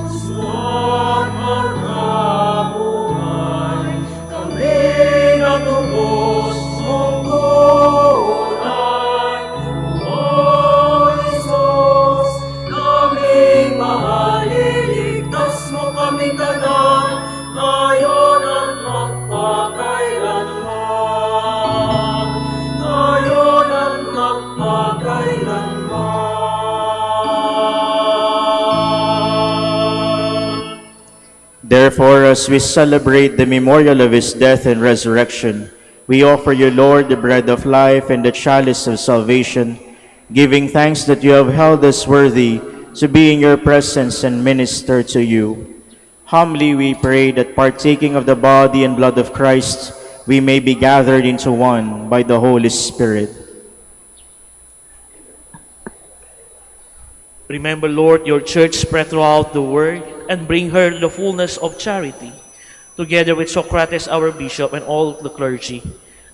Suwan magkabuhay, kami natubos mong tunay. O Jesus, naming mahal, iligtas mo kami tanan, ngayon at magpakailanman. Ngayon at magpakailanman. Therefore, as we celebrate the memorial of his death and resurrection, we offer you, Lord, the bread of life and the chalice of salvation, giving thanks that you have held us worthy to be in your presence and minister to you. Humbly we pray that partaking of the body and blood of Christ, we may be gathered into one by the Holy Spirit. Remember, Lord, your church spread throughout the world and bring her the fullness of charity, together with Socrates, our bishop, and all the clergy.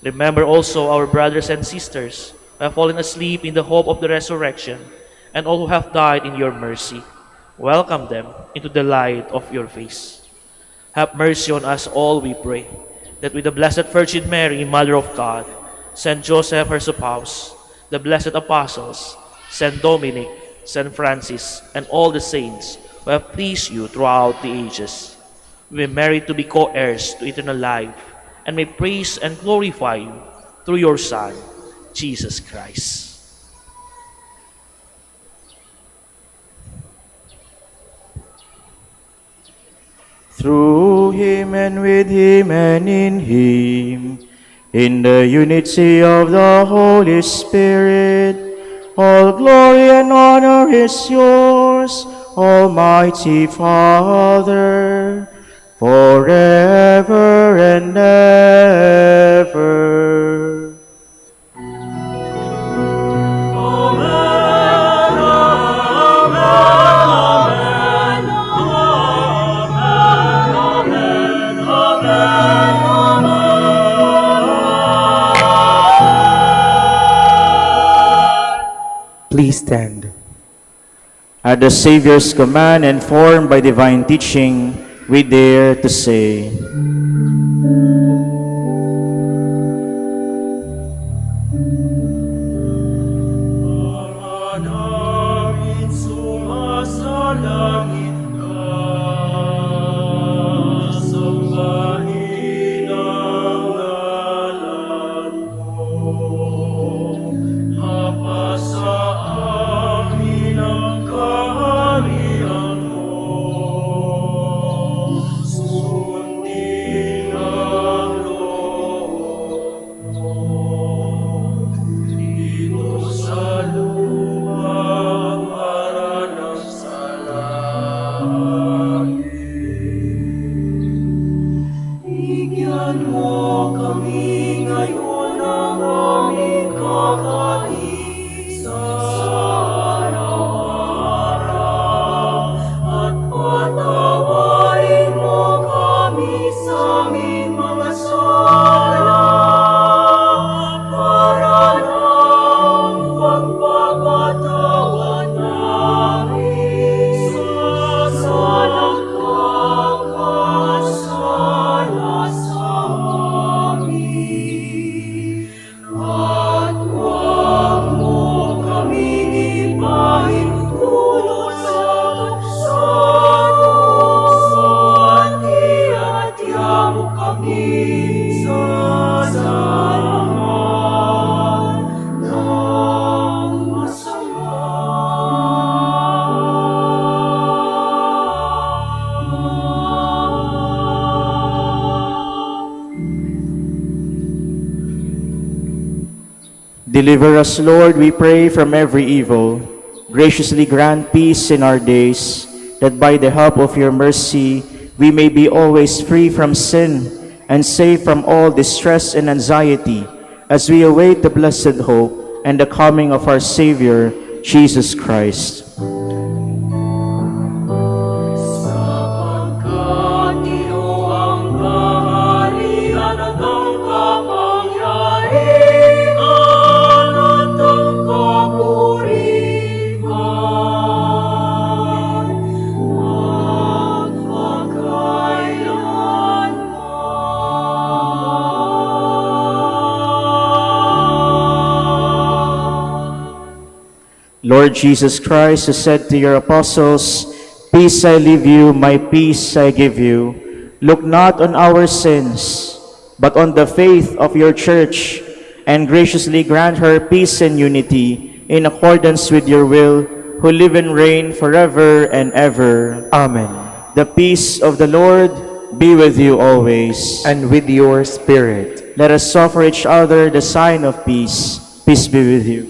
Remember also our brothers and sisters who have fallen asleep in the hope of the resurrection, and all who have died in your mercy. Welcome them into the light of your face. Have mercy on us all, we pray, that with the Blessed Virgin Mary, Mother of God, Saint Joseph, her spouse, the blessed apostles, Saint Dominic, Saint Francis, and all the saints who have pleased you throughout the ages, we merit to be co-heirs to eternal life, and may praise and glorify you through your Son, Jesus Christ. Through him and with him and in him, in the unity of the Holy Spirit, all glory and honor is yours, Almighty Father, forever and ever. Please stand. At the Savior's command and formed by divine teaching, we dare to say, Deliver us, Lord, we pray, from every evil. Graciously grant peace in our days, that by the help of your mercy we may be always free from sin and safe from all distress and anxiety, as we await the blessed hope and the coming of our Savior, Jesus Christ. Lord Jesus Christ, who said to your apostles, "Peace I leave you, my peace I give you," look not on our sins, but on the faith of your church, and graciously grant her peace and unity in accordance with your will, who live and reign forever and ever. Amen. The peace of the Lord be with you always. And with your spirit. Let us offer each other the sign of peace. Peace be with you.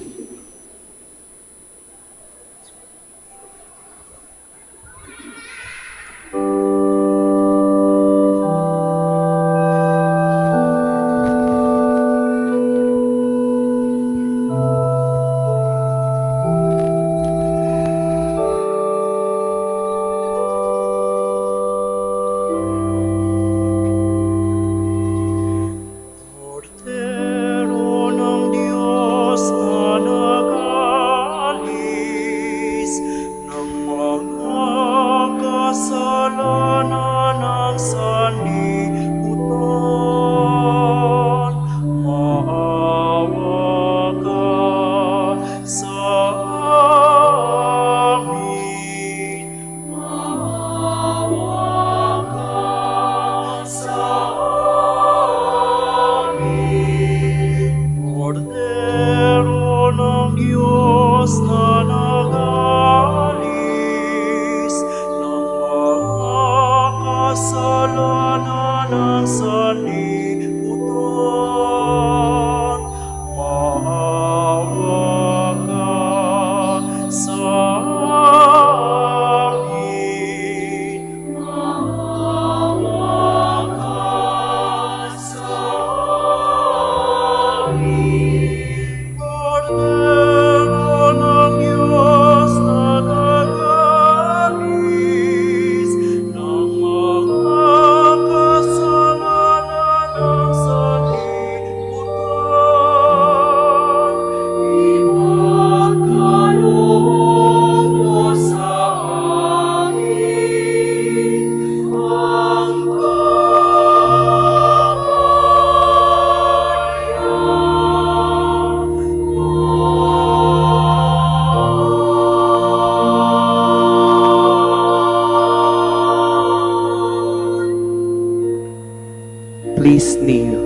please kneel.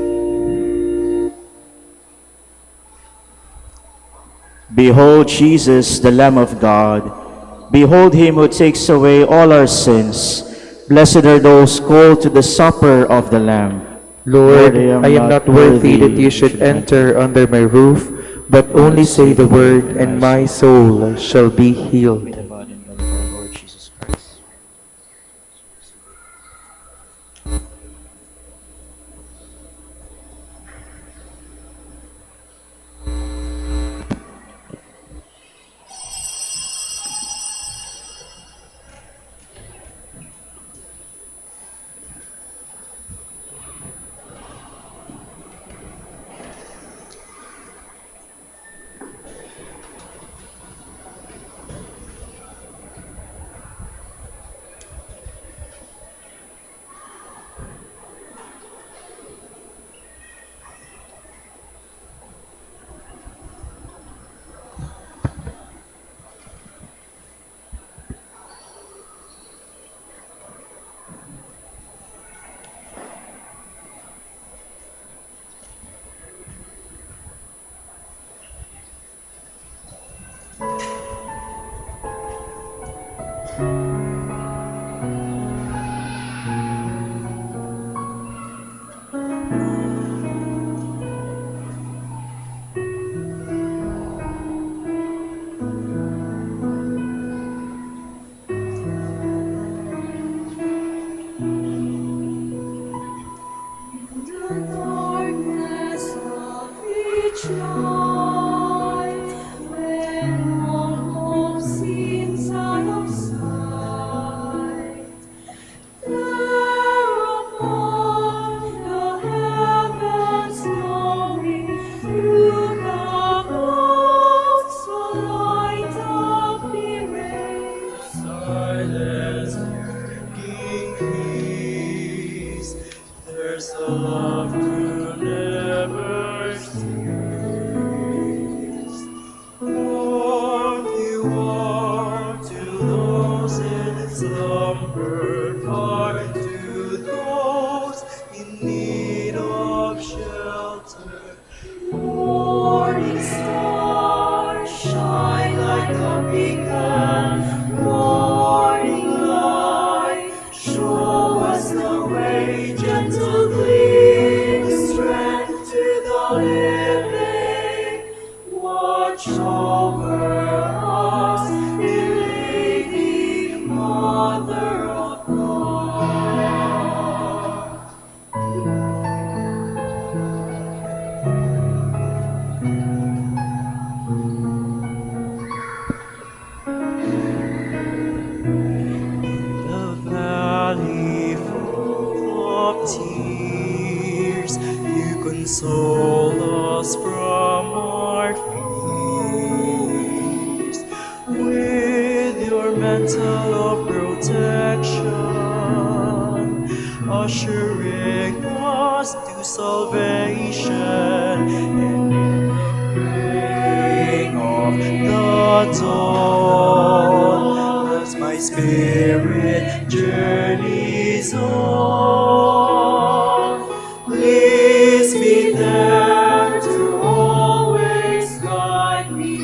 Behold Jesus, the Lamb of God. Behold him who takes away all our sins. Blessed are those called to the supper of the Lamb. Lord, I am not worthy that you should enter under my roof, but only say the word, and my soul shall be healed. The body and blood of our Lord Jesus Christ. The darkness of each night, when all hope seems out of sight, there upon the heavens glory, through the clouds a light appearing. Silence your peace. There's a love to never cease. Lord, you are to those in slumber, far to those in need of shelter. Morning star, shine like a beacon. Morning light, show us the way. Gentle gleam, strength to the living. Watch over us, dear Lady, Mother of God. The valley full of tears, you console us from our fears. With your mantle of protection, ushering us to salvation, and in the breaking of the dawn, as my spirit journeys on, please be there to always guide me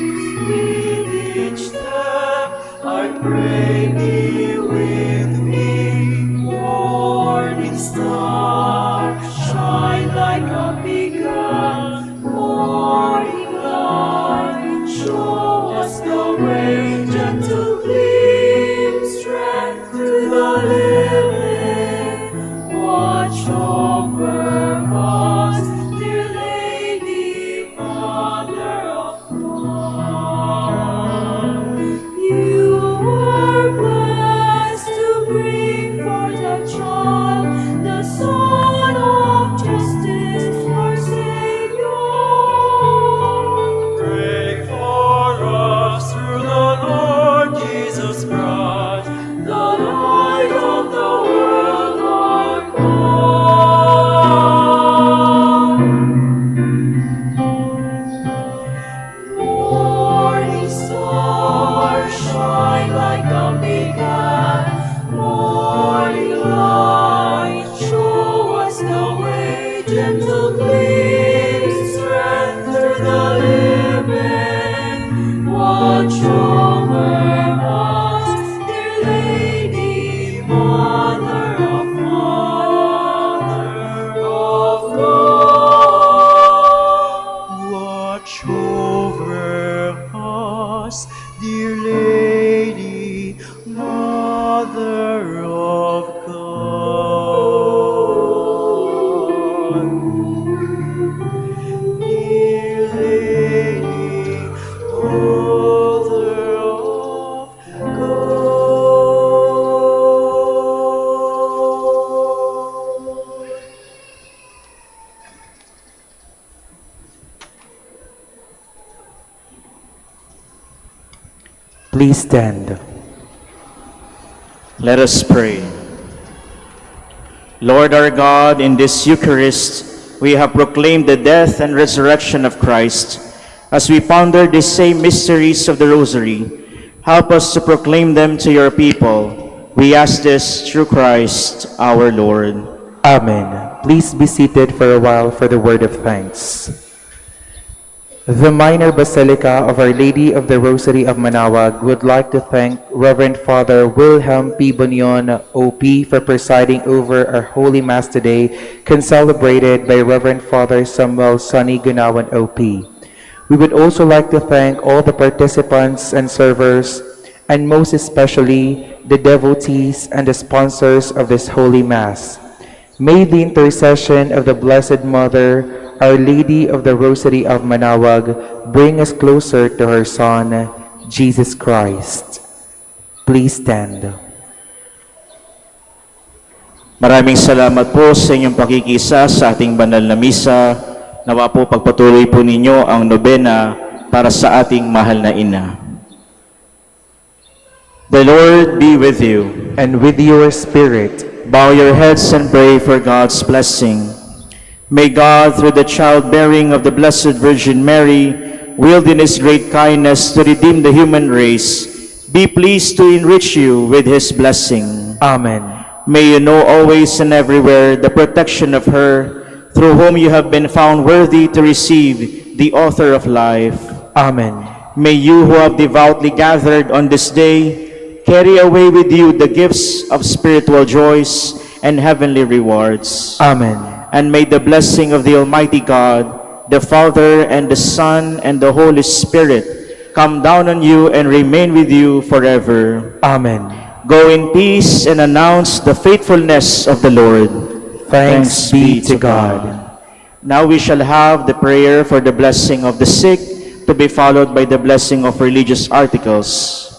with each step. I pray, be with me. Morning star, shine like a beacon. Morning light, show us the way. Gentle gleam, strength to the living. Mother of God, Dear Lady, Mother of God. Please stand. Let us pray. Lord our God, in this Eucharist, we have proclaimed the death and resurrection of Christ. As we ponder these same mysteries of the Rosary, help us to proclaim them to your people. We ask this through Christ our Lord. Amen. Please be seated for a while for the word of thanks. The Minor Basilica of Our Lady of the Rosary of Manaoag would like to thank Reverend Father Wilhelm P. Bunyon, OP, for presiding over our Holy Mass today, concelebrated by Reverend Father Samuel Sonny Gunawan, OP. We would also like to thank all the participants and servers, and most especially the devotees and the sponsors of this Holy Mass. May the intercession of the Blessed Mother, Our Lady of the Rosary of Manaoag, bring us closer to her Son, Jesus Christ. Please stand. Maraming salamat po sa inyong pakikisa sa ating banal na misa. Nawa po pagpatuloy po ninyo ang nobena para sa ating mahal na ina. The Lord be with you. And with your spirit, Bow your heads and pray for God's blessing. May God, through the childbearing of the Blessed Virgin Mary, willed in His great kindness to redeem the human race, be pleased to enrich you with His blessing. Amen. May you know always and everywhere the protection of her, through whom you have been found worthy to receive the author of life. Amen. May you who have devoutly gathered on this day carry away with you the gifts of spiritual joys and heavenly rewards. Amen. And may the blessing of the Almighty God, the Father and the Son and the Holy Spirit come down on you and remain with you forever. Amen. Go in peace and announce the faithfulness of the Lord. Thanks be to God. Now we shall have the prayer for the blessing of the sick, to be followed by the blessing of religious articles.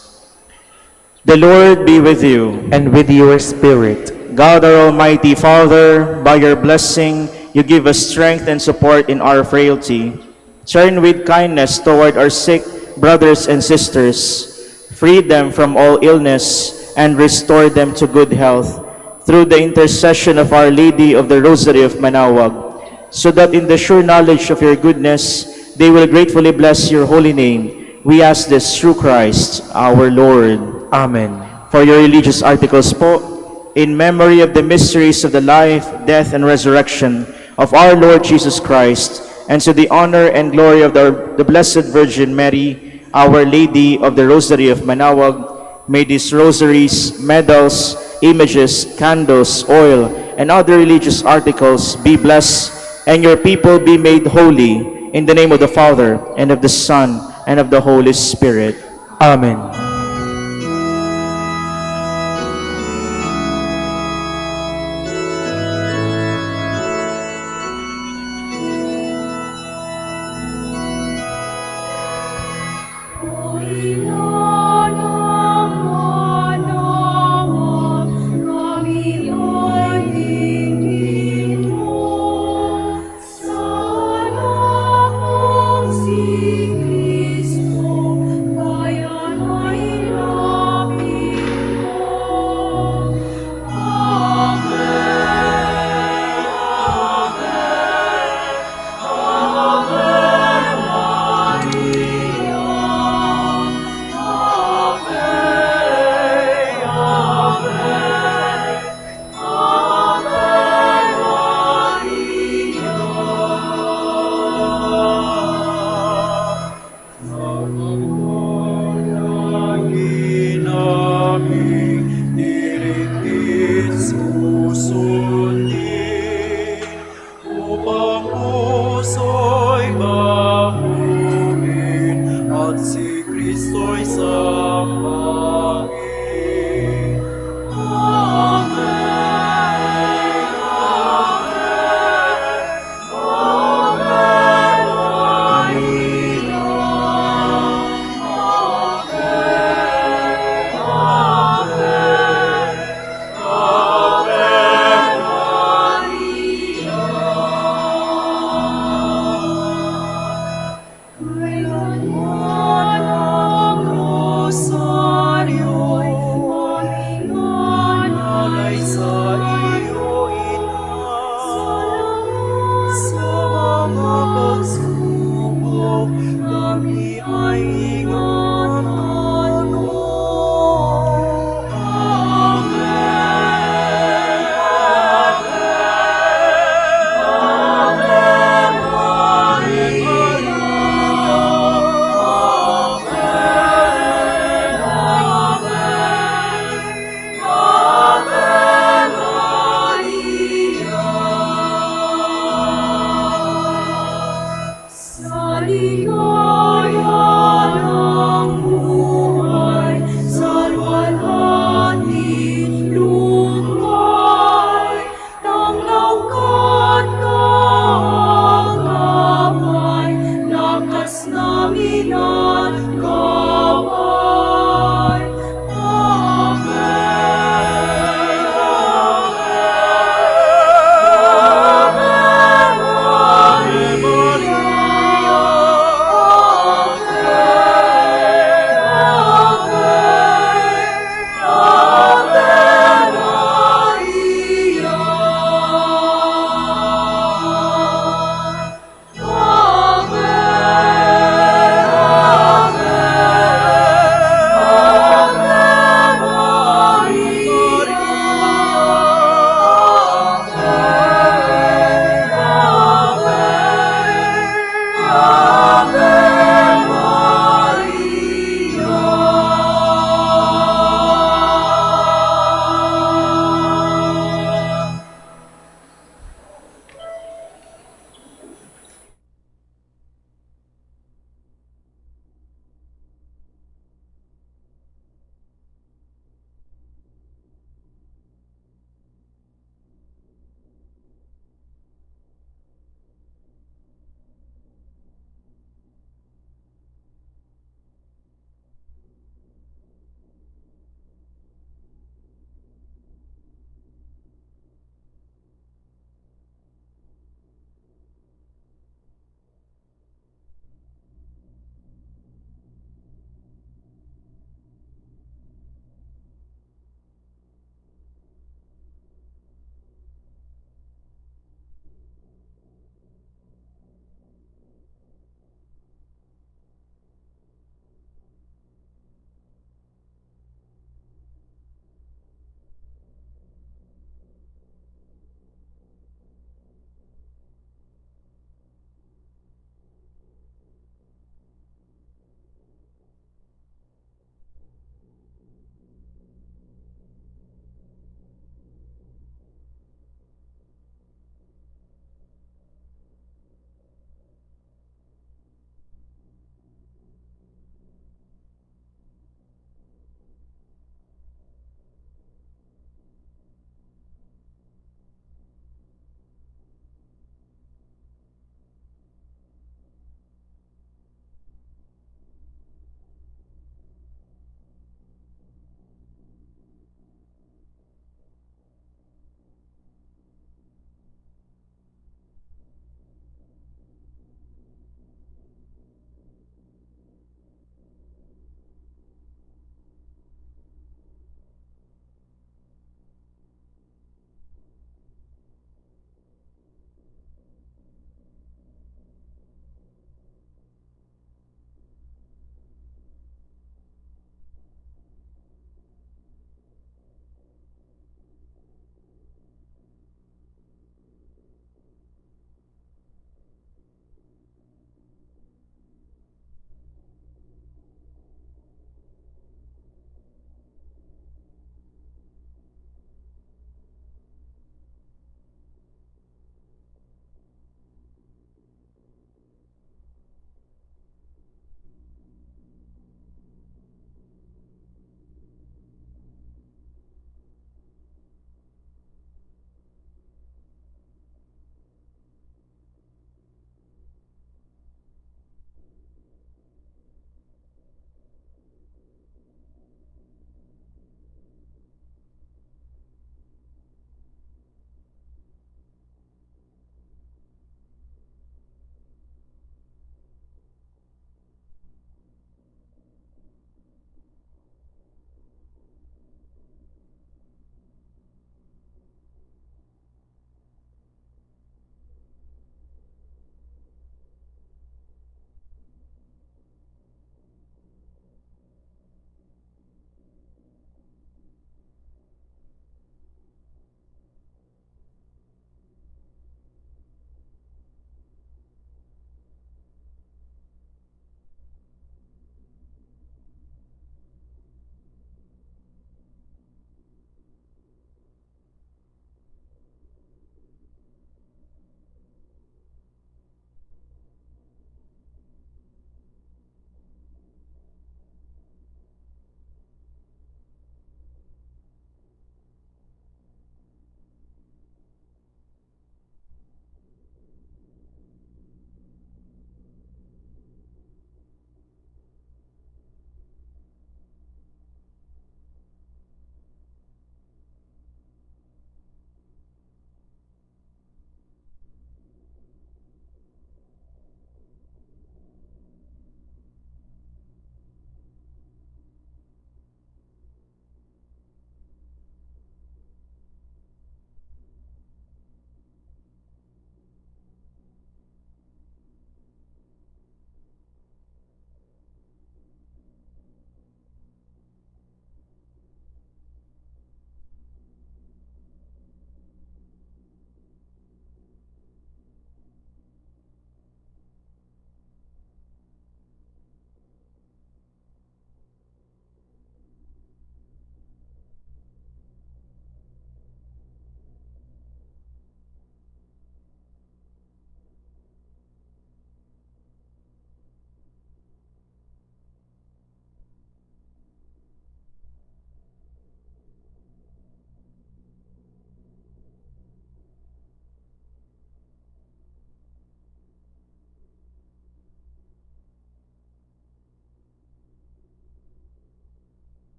The Lord be with you. And with your spirit, God, our Almighty Father, by your blessing, you give us strength and support in our frailty. Turn with kindness toward our sick brothers and sisters, free them from all illness, and restore them to good health, through the intercession of Our Lady of the Rosary of Manaoag, so that in the sure knowledge of your goodness, they will gratefully bless your holy name. We ask this through Christ, our Lord. Amen. For your religious articles po, in memory of the mysteries of the life, death, and resurrection of our Lord Jesus Christ, and to the honor and glory of the Blessed Virgin Mary, Our Lady of the Rosary of Manaoag, may these rosaries, medals, images, candles, oil, and other religious articles be blessed, and your people be made holy, in the name of the Father, and of the Son, and of the Holy Spirit. Amen.